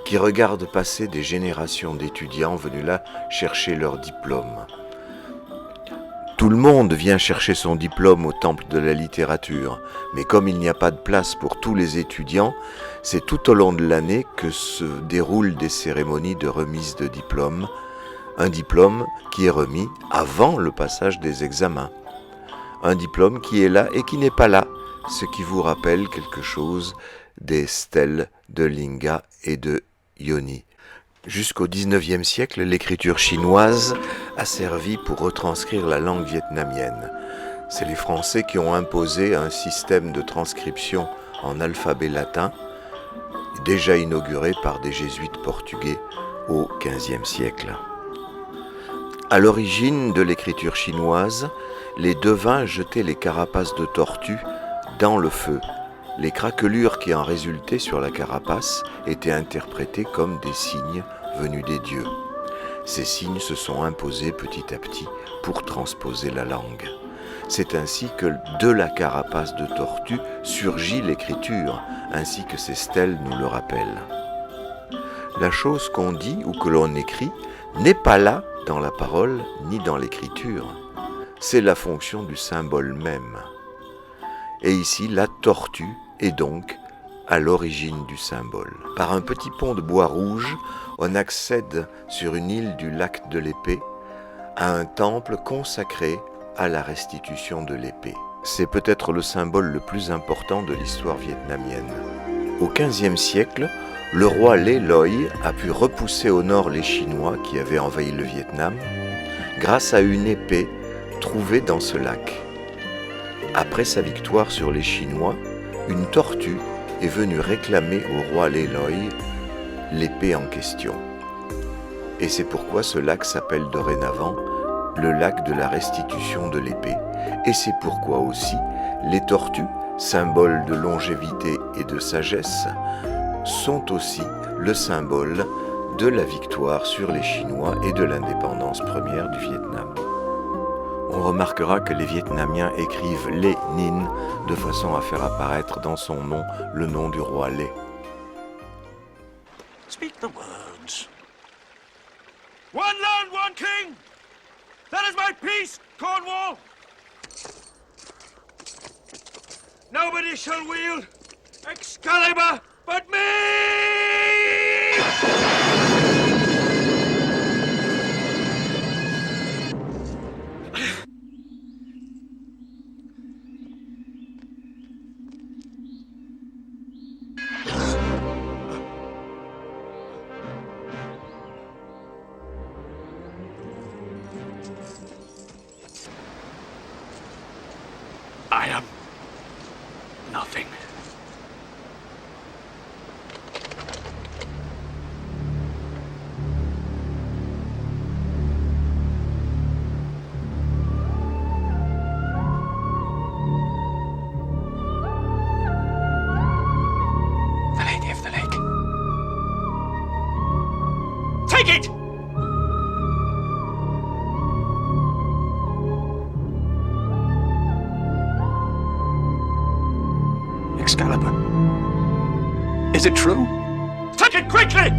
qui regardent passer des générations d'étudiants venus là chercher leur diplôme. Tout le monde vient chercher son diplôme au temple de la littérature, mais comme il n'y a pas de place pour tous les étudiants, c'est tout au long de l'année que se déroulent des cérémonies de remise de diplôme, un diplôme qui est remis avant le passage des examens. Un diplôme qui est là et qui n'est pas là, ce qui vous rappelle quelque chose des stèles de Linga et de Yoni. Jusqu'au XIXe siècle, l'écriture chinoise a servi pour retranscrire la langue vietnamienne. C'est les Français qui ont imposé un système de transcription en alphabet latin, déjà inauguré par des jésuites portugais au XVe siècle. À l'origine de l'écriture chinoise, les devins jetaient les carapaces de tortues dans le feu. Les craquelures qui en résultaient sur la carapace étaient interprétées comme des signes venus des dieux. Ces signes se sont imposés petit à petit pour transposer la langue. C'est ainsi que de la carapace de tortue surgit l'écriture, ainsi que ces stèles nous le rappellent. La chose qu'on dit ou que l'on écrit n'est pas là dans la parole ni dans l'écriture. C'est la fonction du symbole même. Et ici, la tortue est donc à l'origine du symbole. Par un petit pont de bois rouge, on accède sur une île du lac de l'Épée à un temple consacré à la restitution de l'épée. C'est peut-être le symbole le plus important de l'histoire vietnamienne. Au XVe siècle, le roi Lê Loi a pu repousser au nord les Chinois qui avaient envahi le Vietnam grâce à une épée trouvée dans ce lac. Après sa victoire sur les Chinois, une tortue est venue réclamer au roi Lê Loi l'épée en question. Et c'est pourquoi ce lac s'appelle dorénavant le lac de la restitution de l'épée. Et c'est pourquoi aussi les tortues, symbole de longévité et de sagesse, sont aussi le symbole de la victoire sur les Chinois et de l'indépendance première du Vietnam. On remarquera que les Vietnamiens écrivent Lê Ninh de façon à faire apparaître dans son nom le nom du roi Lê. Speak the words. One land, one king. That is my peace, Cornwall. Nobody shall wield Excalibur but me! I am nothing. Excalibur. Is it true? Take it quickly!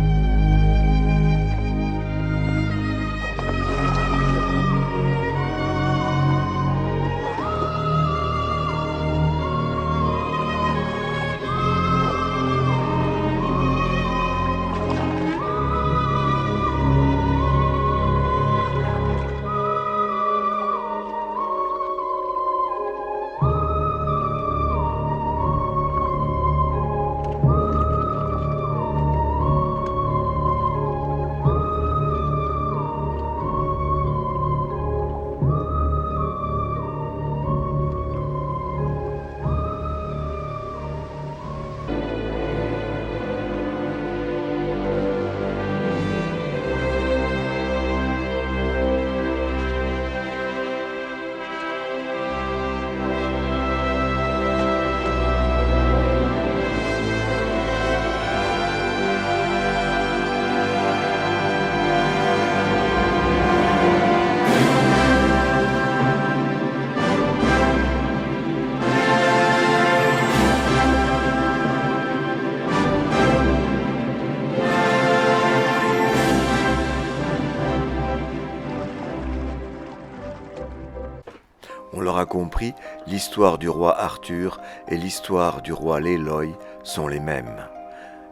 On l'aura compris, l'histoire du roi Arthur et l'histoire du roi Léloy sont les mêmes.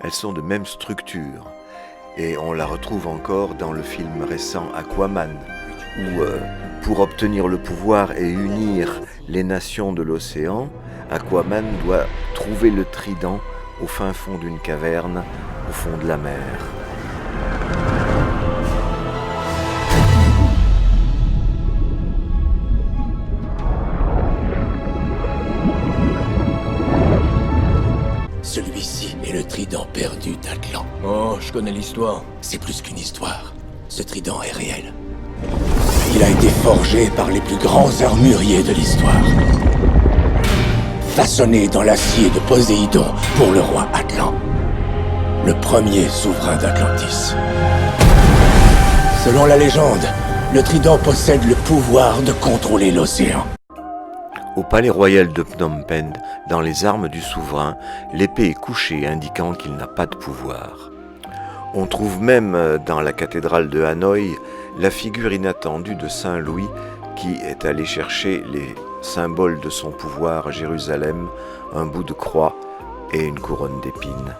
Elles sont de même structure. Et on la retrouve encore dans le film récent Aquaman, où pour obtenir le pouvoir et unir les nations de l'océan, Aquaman doit trouver le trident au fin fond d'une caverne, au fond de la mer. Celui-ci est le trident perdu d'Atlan. Oh, je connais l'histoire. C'est plus qu'une histoire. Ce trident est réel. Il a été forgé par les plus grands armuriers de l'histoire. Façonné dans l'acier de Poséidon pour le roi Atlan. Le premier souverain d'Atlantis. Selon la légende, le trident possède le pouvoir de contrôler l'océan. Au palais royal de Phnom Penh, dans les armes du souverain, l'épée est couchée, indiquant qu'il n'a pas de pouvoir. On trouve même dans la cathédrale de Hanoï la figure inattendue de Saint Louis qui est allé chercher les symboles de son pouvoir à Jérusalem, un bout de croix et une couronne d'épines.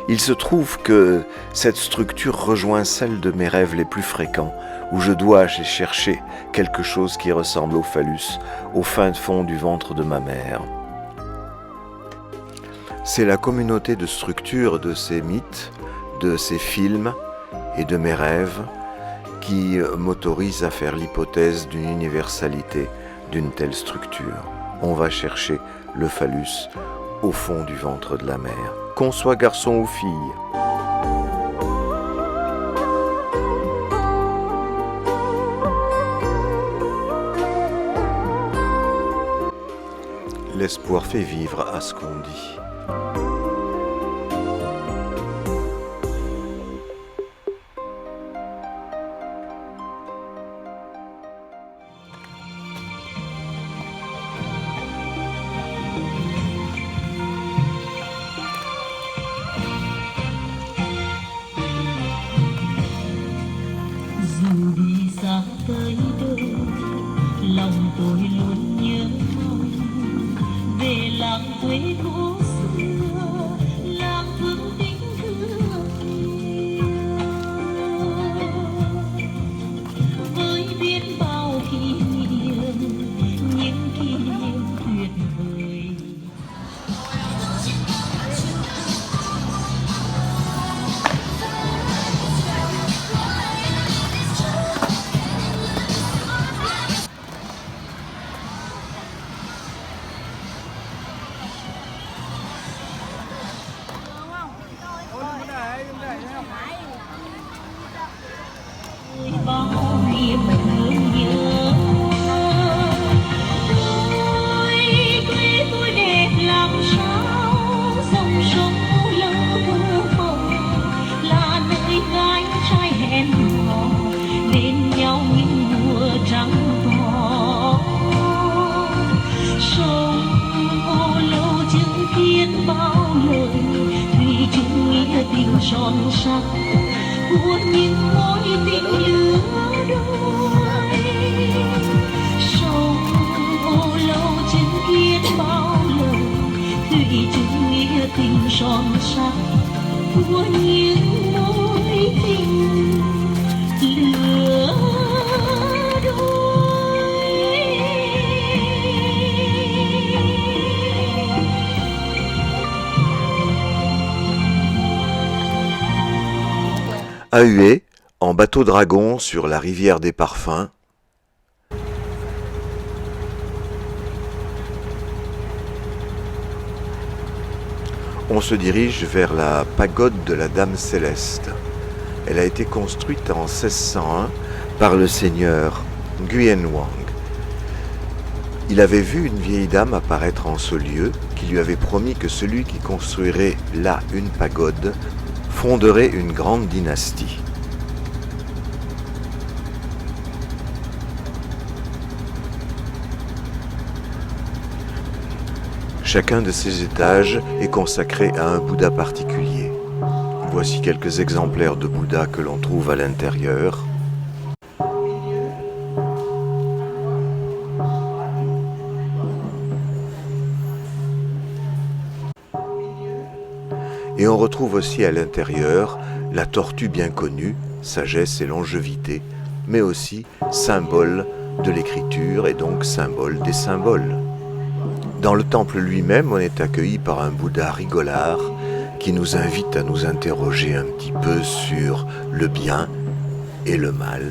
Il se trouve que cette structure rejoint celle de mes rêves les plus fréquents, où je dois aller chercher quelque chose qui ressemble au phallus, au fin fond du ventre de ma mère. C'est la communauté de structures de ces mythes, de ces films et de mes rêves qui m'autorise à faire l'hypothèse d'une universalité d'une telle structure. On va chercher le phallus au fond du ventre de la mer, qu'on soit garçon ou fille. L'espoir fait vivre à ce qu'on dit. Dù đi xa tới đâu, lòng tôi luôn nhớ mong về làng quê cũ xưa, làng vương tình thương kia. Với biết bao kỷ niệm, những kỷ niệm tuyệt vời. Bao niềm thương nhớ, quê tôi đẹp làm sao, dòng sông lơ mơ mộng là nơi gái trai hẹn hò bên nhau những mùa trắng tỏ. Sông ô lơ thiết bao lời thủy chung nghĩa tình son sắc của những mối tình lứa đôi. Sông ô lâu chân thiết bao lời thủy chung nghĩa tình son sắc của những mối tình lứa đôi. À Hué, en bateau-dragon sur la rivière des Parfums, on se dirige vers la pagode de la Dame Céleste. Elle a été construite en 1601 par le seigneur Nguyen Wang. Il avait vu une vieille dame apparaître en ce lieu qui lui avait promis que celui qui construirait là une pagode fonderait une grande dynastie. Chacun de ces étages est consacré à un Bouddha particulier. Voici quelques exemplaires de Bouddha que l'on trouve à l'intérieur. Et on retrouve aussi à l'intérieur la tortue bien connue, sagesse et longévité, mais aussi symbole de l'écriture et donc symbole des symboles. Dans le temple lui-même, on est accueilli par un Bouddha rigolard qui nous invite à nous interroger un petit peu sur le bien et le mal.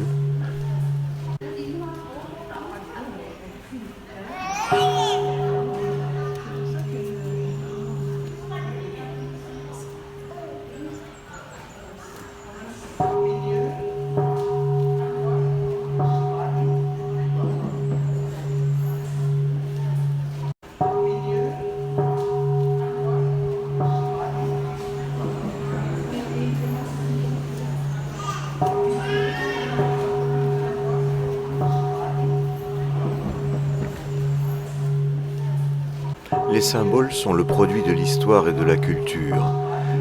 Les symboles sont le produit de l'histoire et de la culture.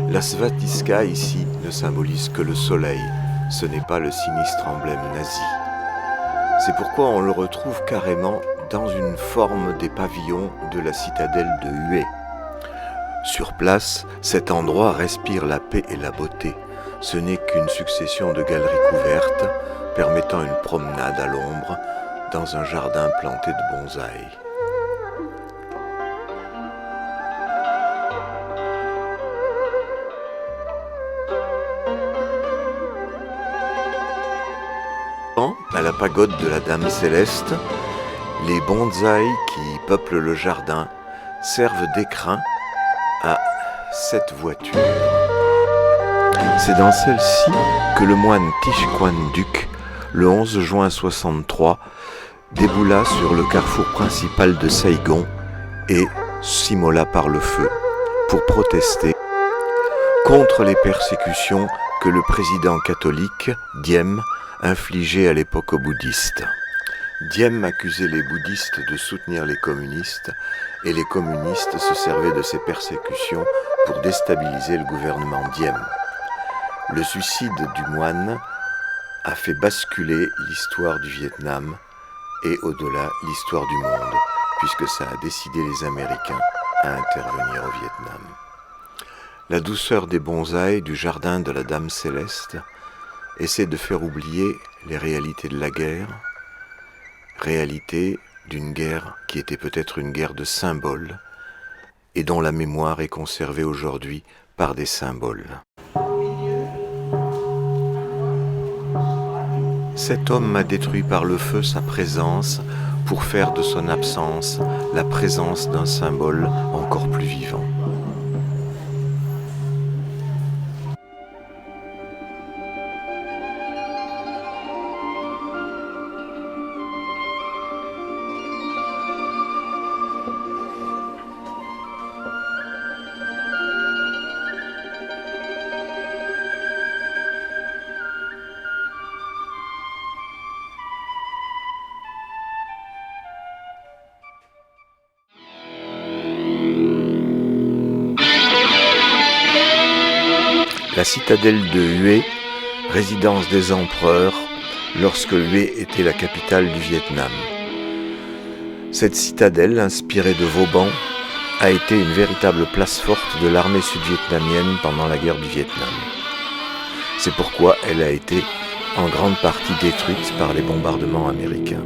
La svastika ici ne symbolise que le soleil, ce n'est pas le sinistre emblème nazi. C'est pourquoi on le retrouve carrément dans une forme des pavillons de la citadelle de Hué. Sur place, cet endroit respire la paix et la beauté. Ce n'est qu'une succession de galeries couvertes permettant une promenade à l'ombre dans un jardin planté de bonsaïs. À la pagode de la Dame Céleste, les bonsaïs qui peuplent le jardin servent d'écrin à cette voiture. C'est dans celle-ci que le moine Tish Quan Duc, le 11 juin 63, déboula sur le carrefour principal de Saigon et s'immola par le feu pour protester contre les persécutions que le président catholique, Diem, infligé à l'époque aux bouddhistes. Diem accusait les bouddhistes de soutenir les communistes et les communistes se servaient de ces persécutions pour déstabiliser le gouvernement Diem. Le suicide du moine a fait basculer l'histoire du Vietnam et au-delà l'histoire du monde, puisque ça a décidé les Américains à intervenir au Vietnam. La douceur des bonsaïs du jardin de la Dame Céleste essaie de faire oublier les réalités de la guerre, réalité d'une guerre qui était peut-être une guerre de symboles et dont la mémoire est conservée aujourd'hui par des symboles. Cet homme a détruit par le feu sa présence pour faire de son absence la présence d'un symbole encore plus vivant. la citadelle de Hue, résidence des empereurs, lorsque Hue était la capitale du Vietnam. Cette citadelle, inspirée de Vauban, a été une véritable place forte de l'armée sud-vietnamienne pendant la guerre du Vietnam. C'est pourquoi elle a été en grande partie détruite par les bombardements américains.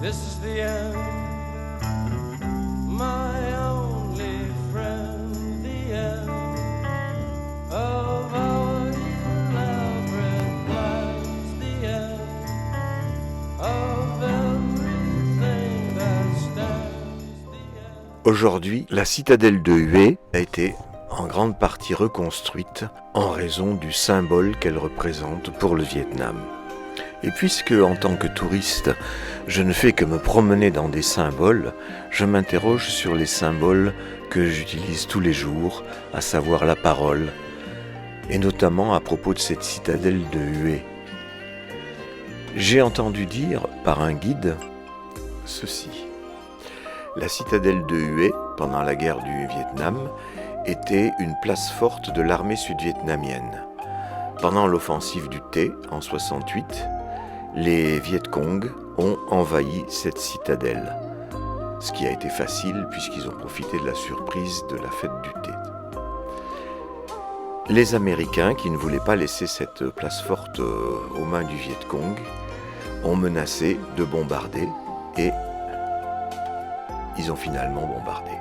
This is the end, my only friend, the end of our elaborate plans, the end of everything that stands, the end. Aujourd'hui, la citadelle de Hue a été en grande partie reconstruite en raison du symbole qu'elle représente pour le Vietnam. Et puisque, en tant que touriste, je ne fais que me promener dans des symboles, je m'interroge sur les symboles que j'utilise tous les jours, à savoir la parole, et notamment à propos de cette citadelle de Hue. J'ai entendu dire par un guide ceci. La citadelle de Hue, pendant la guerre du Vietnam, était une place forte de l'armée sud-vietnamienne. Pendant l'offensive du T, en 68, les Viet Cong ont envahi cette citadelle, ce qui a été facile puisqu'ils ont profité de la surprise de la fête du Thé. Les Américains, qui ne voulaient pas laisser cette place forte aux mains du Viet Cong, ont menacé de bombarder et ils ont finalement bombardé.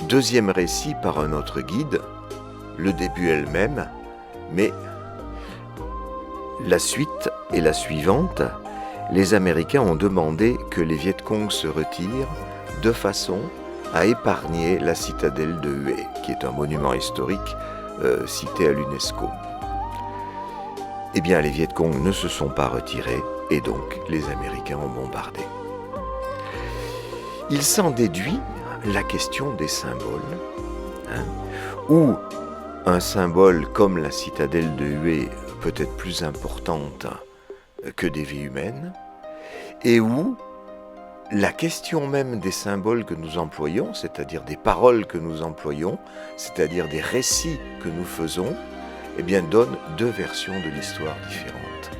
Deuxième récit par un autre guide, le début est le même, mais la suite est la suivante. Les Américains ont demandé que les Viet Cong se retirent de façon à épargner la citadelle de Hue, qui est un monument historique cité à l'UNESCO. Eh bien, les Viet Cong ne se sont pas retirés et donc les Américains ont bombardé. Il s'en déduit la question des symboles, où un symbole comme la citadelle de Hué peut être plus importante que des vies humaines, et où la question même des symboles que nous employons, c'est-à-dire des paroles que nous employons, c'est-à-dire des récits que nous faisons, eh bien, donne deux versions de l'histoire différentes.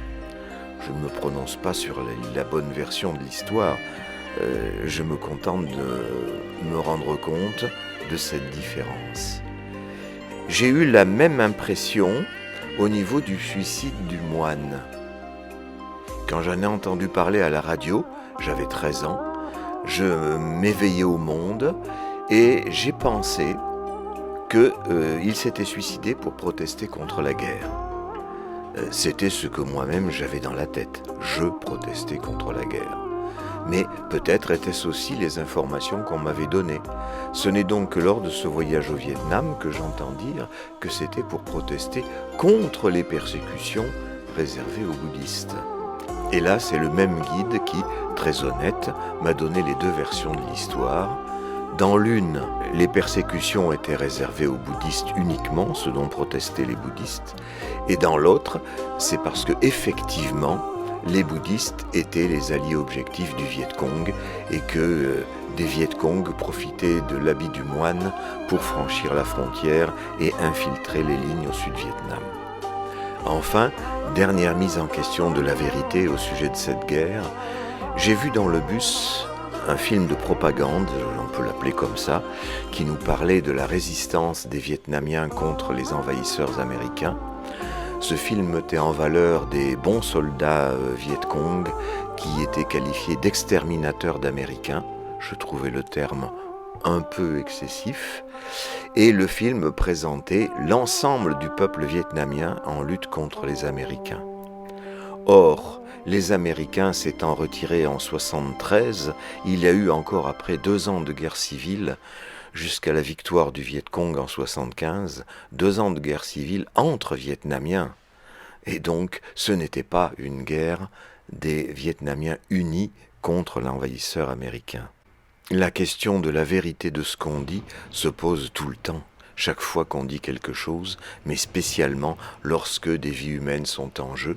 Je ne me prononce pas sur la bonne version de l'histoire, je me contente de me rendre compte de cette différence. J'ai eu la même impression au niveau du suicide du moine. Quand j'en ai entendu parler à la radio, j'avais 13 ans, je m'éveillais au monde et j'ai pensé qu'il s'était suicidé pour protester contre la guerre. C'était ce que moi-même j'avais dans la tête. Je protestais contre la guerre. Mais peut-être étaient-ce aussi les informations qu'on m'avait données. Ce n'est donc que lors de ce voyage au Vietnam que j'entends dire que c'était pour protester contre les persécutions réservées aux bouddhistes. Et là, c'est le même guide qui, très honnête, m'a donné les deux versions de l'histoire. Dans l'une, les persécutions étaient réservées aux bouddhistes uniquement, ce dont protestaient les bouddhistes. Et dans l'autre, c'est parce que effectivement, les bouddhistes étaient les alliés objectifs du Viet Cong et que des Viet Cong profitaient de l'habit du moine pour franchir la frontière et infiltrer les lignes au Sud-Vietnam. Enfin, dernière mise en question de la vérité au sujet de cette guerre, j'ai vu dans le bus un film de propagande, on peut l'appeler comme ça, qui nous parlait de la résistance des Vietnamiens contre les envahisseurs américains. Ce film mettait en valeur des bons soldats Viet Cong qui étaient qualifiés d'exterminateurs d'Américains. Je trouvais le terme un peu excessif. Et le film présentait l'ensemble du peuple vietnamien en lutte contre les Américains. Or, les Américains s'étant retirés en 1973, il y a eu encore après 2 ans de guerre civile, jusqu'à la victoire du Viet Cong en 1975, 2 ans de guerre civile entre Vietnamiens. Et donc, ce n'était pas une guerre des Vietnamiens unis contre l'envahisseur américain. La question de la vérité de ce qu'on dit se pose tout le temps, chaque fois qu'on dit quelque chose, mais spécialement lorsque des vies humaines sont en jeu,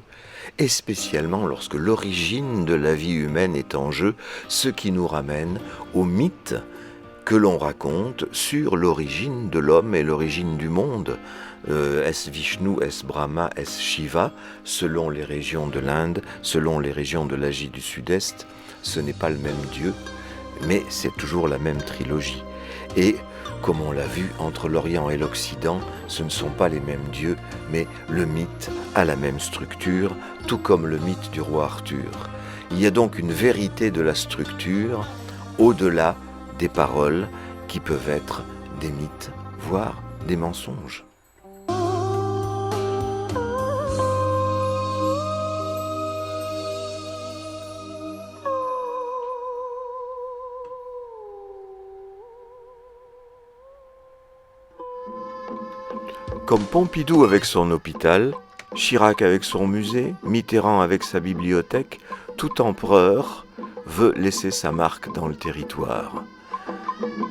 et spécialement lorsque l'origine de la vie humaine est en jeu, ce qui nous ramène au mythe que l'on raconte sur l'origine de l'homme et l'origine du monde. Est-ce Vishnu, est-ce Brahma, est-ce Shiva, selon les régions de l'Inde, selon les régions de l'Asie du Sud-Est, ce n'est pas le même Dieu, mais c'est toujours la même trilogie. Et, comme on l'a vu, entre l'Orient et l'Occident, ce ne sont pas les mêmes dieux, mais le mythe a la même structure, tout comme le mythe du roi Arthur. Il y a donc une vérité de la structure, au-delà des paroles qui peuvent être des mythes, voire des mensonges. Comme Pompidou avec son hôpital, Chirac avec son musée, Mitterrand avec sa bibliothèque, tout empereur veut laisser sa marque dans le territoire.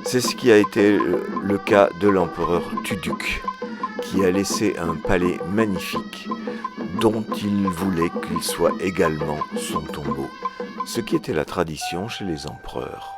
C'est ce qui a été le cas de l'empereur Tuduc, qui a laissé un palais magnifique dont il voulait qu'il soit également son tombeau, ce qui était la tradition chez les empereurs.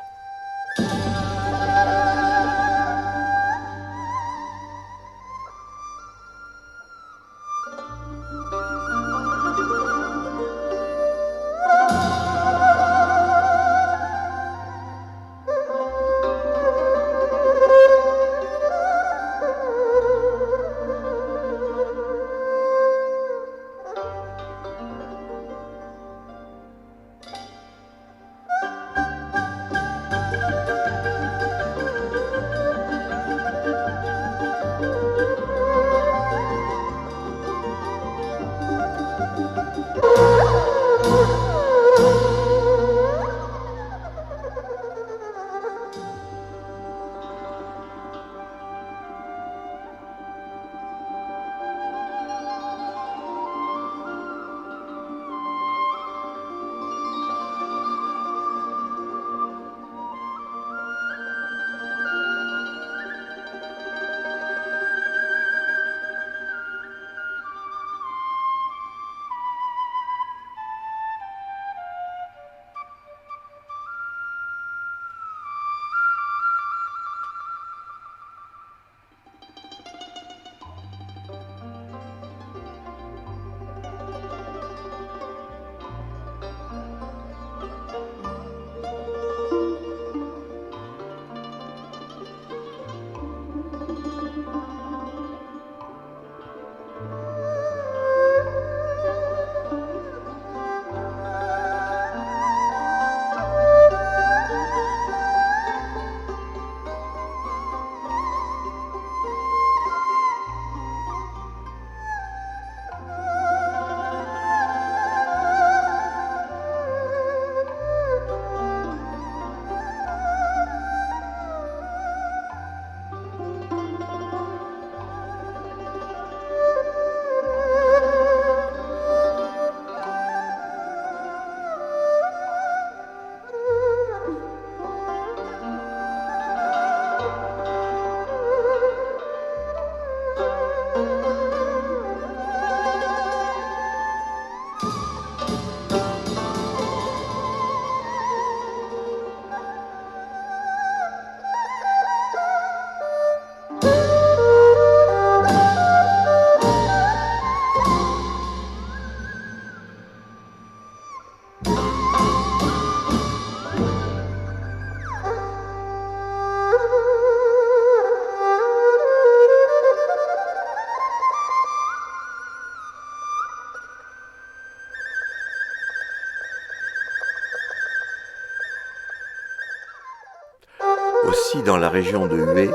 Aussi, dans la région de Hue,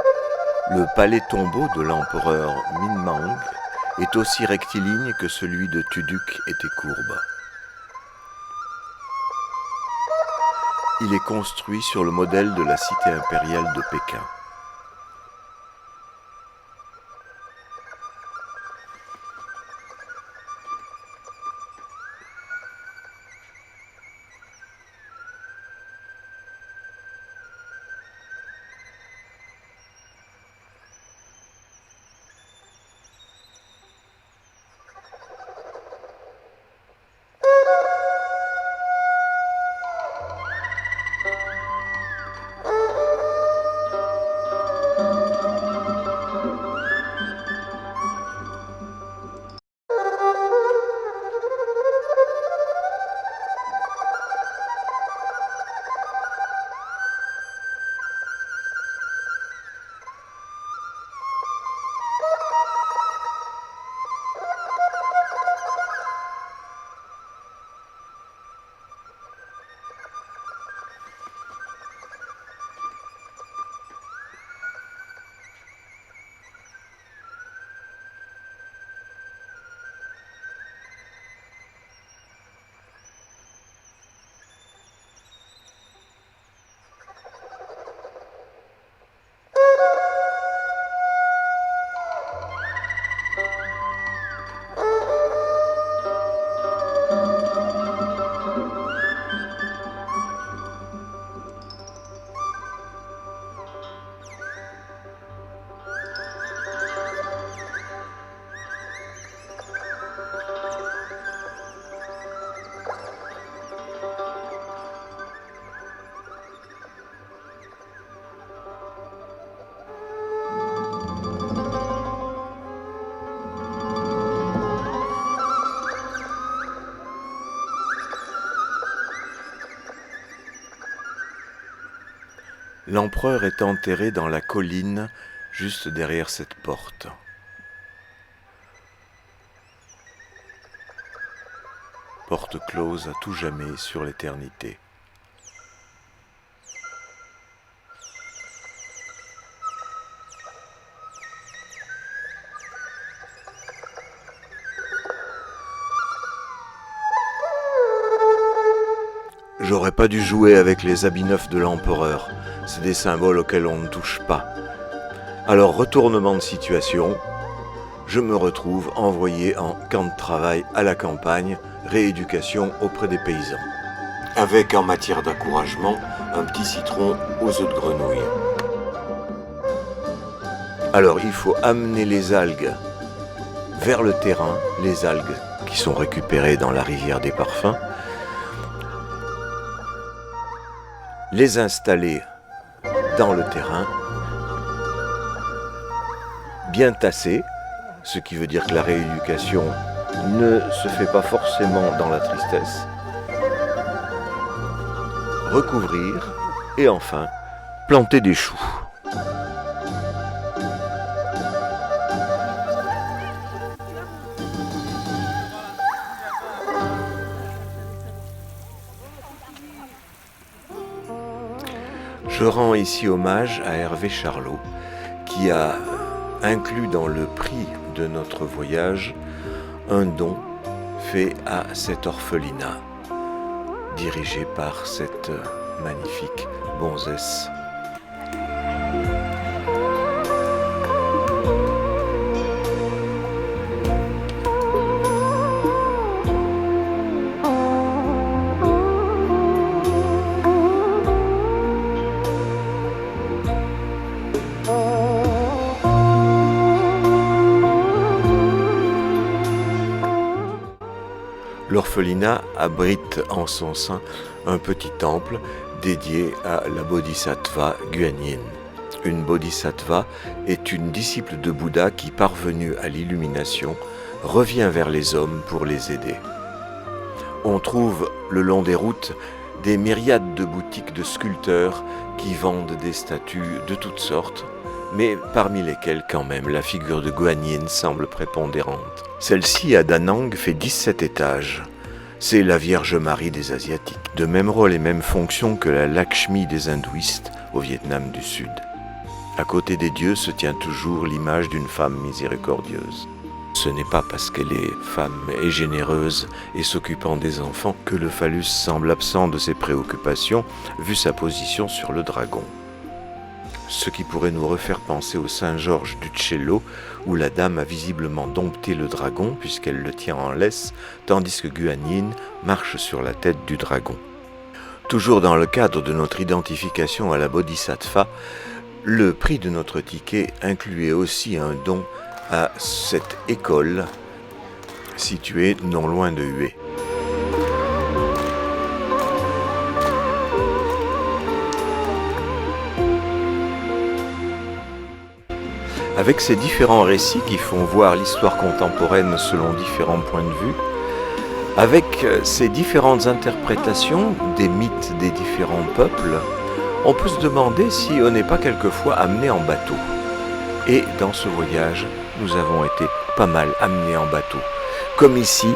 le palais tombeau de l'empereur Minmang est aussi rectiligne que celui de Tuduk était courbe. Il est construit sur le modèle de la cité impériale de Pékin. L'empereur est enterré dans la colline juste derrière cette porte. Porte close à tout jamais sur l'éternité. J'aurais pas dû jouer avec les habits neufs de l'empereur. C'est des symboles auxquels on ne touche pas. Alors, retournement de situation, je me retrouve envoyé en camp de travail à la campagne, rééducation auprès des paysans. Avec en matière d'encouragement, un petit citron aux œufs de grenouille. Alors, il faut amener les algues vers le terrain, les algues qui sont récupérées dans la rivière des parfums, les installer dans le terrain, bien tassés, ce qui veut dire que la rééducation ne se fait pas forcément dans la tristesse, recouvrir et enfin planter des choux. Je rends ici hommage à Hervé Charlot, qui a inclus dans le prix de notre voyage un don fait à cet orphelinat, dirigé par cette magnifique bonzesse. L'orphelinat abrite en son sein un petit temple dédié à la Bodhisattva Guanyin. Une Bodhisattva est une disciple de Bouddha qui, parvenue à l'illumination, revient vers les hommes pour les aider. On trouve le long des routes des myriades de boutiques de sculpteurs qui vendent des statues de toutes sortes, mais parmi lesquelles quand même la figure de Guanyin semble prépondérante. Celle-ci à Da Nang fait 17 étages. C'est la Vierge Marie des Asiatiques, de même rôle et même fonction que la Lakshmi des hindouistes, au Vietnam du Sud. À côté des dieux se tient toujours l'image d'une femme miséricordieuse. Ce n'est pas parce qu'elle est femme et généreuse et s'occupant des enfants que le phallus semble absent de ses préoccupations, vu sa position sur le dragon. Ce qui pourrait nous refaire penser au Saint-Georges d'Uccello, où la dame a visiblement dompté le dragon puisqu'elle le tient en laisse, tandis que Guanyin marche sur la tête du dragon. Toujours dans le cadre de notre identification à la Bodhisattva, le prix de notre ticket incluait aussi un don à cette école située non loin de Hue. Avec ces différents récits qui font voir l'histoire contemporaine selon différents points de vue, avec ces différentes interprétations des mythes des différents peuples, on peut se demander si on n'est pas quelquefois amené en bateau. Et dans ce voyage, nous avons été pas mal amenés en bateau. Comme ici,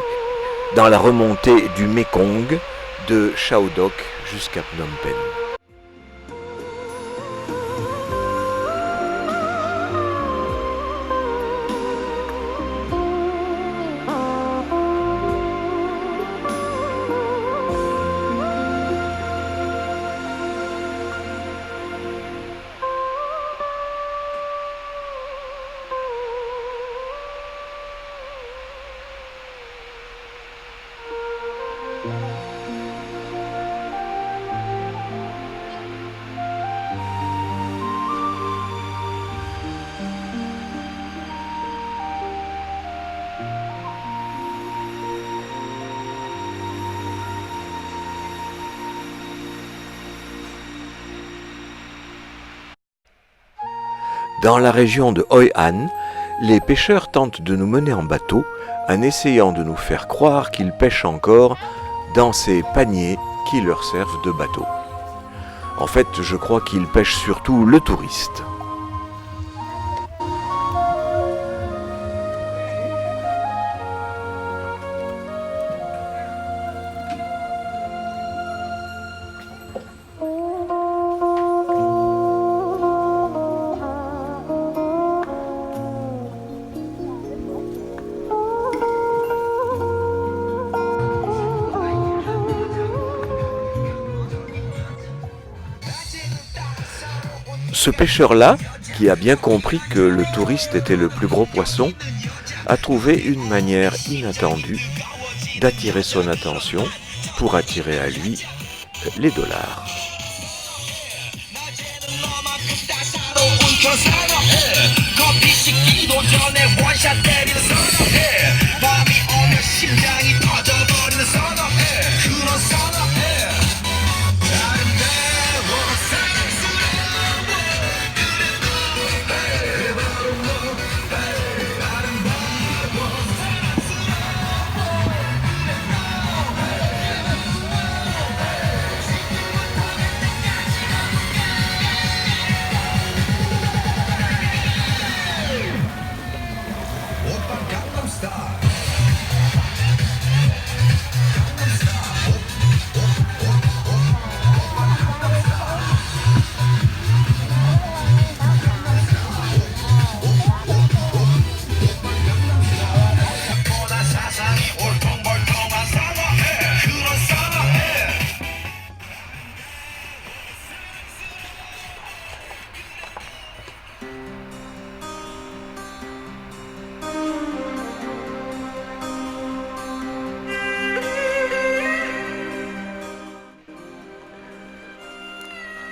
dans la remontée du Mekong, de Chao Doc jusqu'à Phnom Penh. Dans la région de Hoi An, les pêcheurs tentent de nous mener en bateau en essayant de nous faire croire qu'ils pêchent encore dans ces paniers qui leur servent de bateau. En fait, je crois qu'ils pêchent surtout le touriste. Ce pêcheur-là, qui a bien compris que le touriste était le plus gros poisson, a trouvé une manière inattendue d'attirer son attention pour attirer à lui les dollars.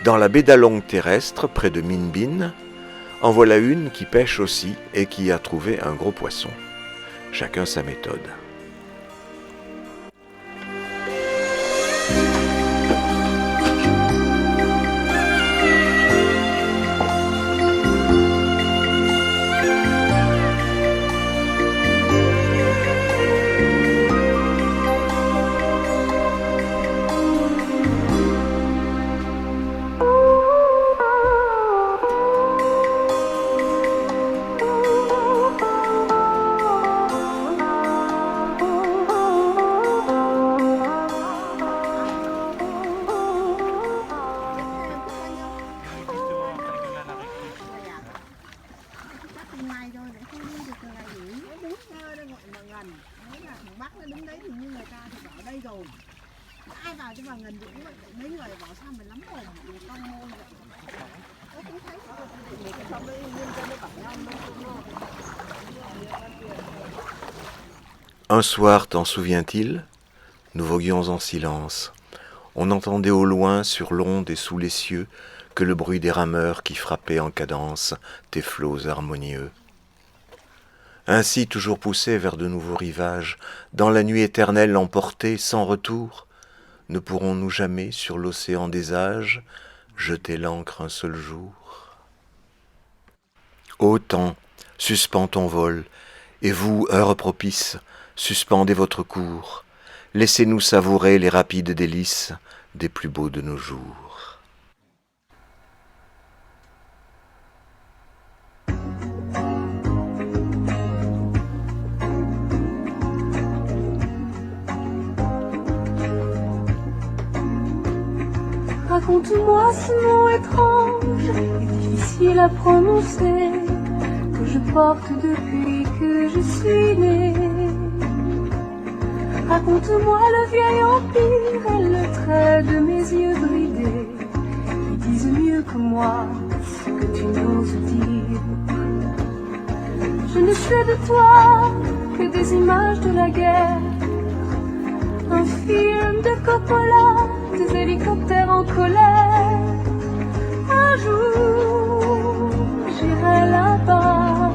Dans la baie d'Along terrestre, près de Minh Bin, en voilà une qui pêche aussi et qui a trouvé un gros poisson. Chacun sa méthode. nào chứ mà ngần đủ mấy người bảo sao mình lắm rồi con môn vậy. Tôi cũng thấy mấy cái xong đấy nhân dân nó bảo nhau Un soir, t'en souviens-t-il? Nous voguions en silence. On entendait au loin, sur l'onde et sous les cieux, que le bruit des rameurs qui frappaient en cadence tes flots harmonieux. Ainsi, toujours poussés vers de nouveaux rivages, dans la nuit éternelle emportés sans retour, ne pourrons-nous jamais, sur l'océan des âges, jeter l'ancre un seul jour? Ô temps, suspends ton vol, et vous, heure propice, suspendez votre cours, laissez-nous savourer les rapides délices des plus beaux de nos jours. Raconte-moi ce mot étrange et difficile à prononcer que je porte depuis que je suis née. Raconte-moi le vieil empire et le trait de mes yeux bridés qui disent mieux que moi ce que tu n'oses dire. Je ne sais de toi que des images de la guerre, un film de Coppola, des hélicoptères en colère. Un jour, j'irai là-bas.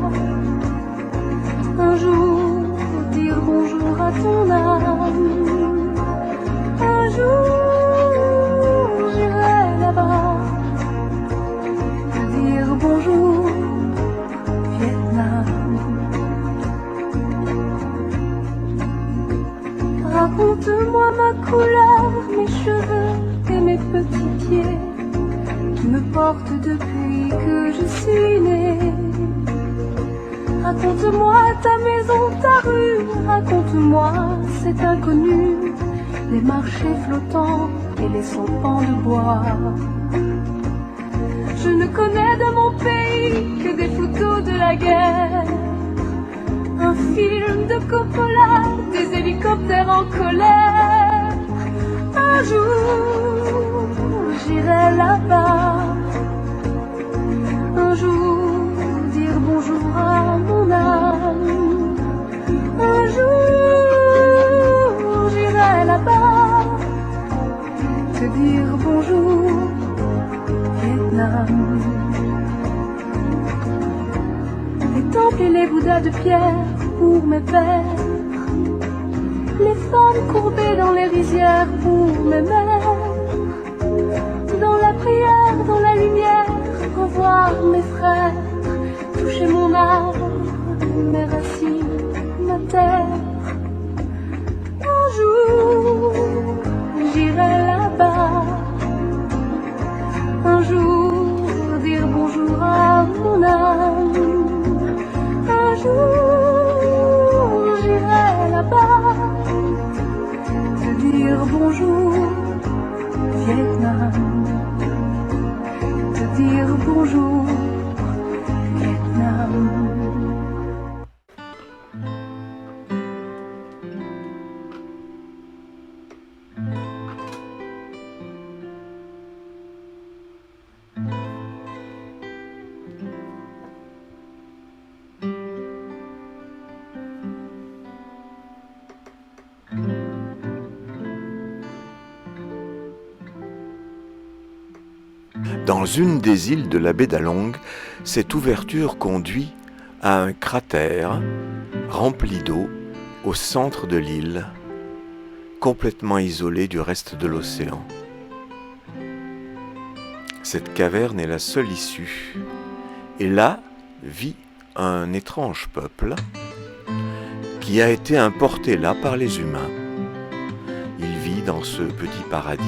Un jour, dire bonjour à ton âme. Un jour, j'irai là-bas. Te dire bonjour, Vietnam. Raconte-moi ma couleur, mes cheveux et mes petits pieds qui me portent depuis que je suis née. Raconte-moi ta maison, ta rue, raconte-moi cet inconnu, les marchés flottants et les sampans de bois. Je ne connais de mon pays que des photos de la guerre, un film de Coppola, des hélicoptères en colère. Un jour, j'irai là-bas. Un jour, dire bonjour à mon âme. Un jour, j'irai là-bas. Te dire bonjour, Vietnam. Les temples et les bouddhas de pierre pour mes pères, les femmes courbées dans les rizières pour mes mères. Dans la prière, dans la lumière, revoir mes frères, toucher mon arbre, mes racines, ma terre. Un jour, j'irai là-bas. Un jour, dire bonjour à mon âme. Un jour, j'irai là-bas. Te dire bonjour, Vietnam. Te dire bonjour, Vietnam. Dans une des îles de la baie d'Along, cette ouverture conduit à un cratère rempli d'eau au centre de l'île, complètement isolé du reste de l'océan. Cette caverne est la seule issue, et là vit un étrange peuple qui a été importé là par les humains. Il vit dans ce petit paradis,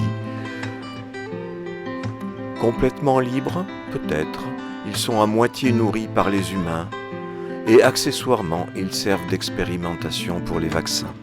complètement libres, peut-être. Ils sont à moitié nourris par les humains et accessoirement, ils servent d'expérimentation pour les vaccins.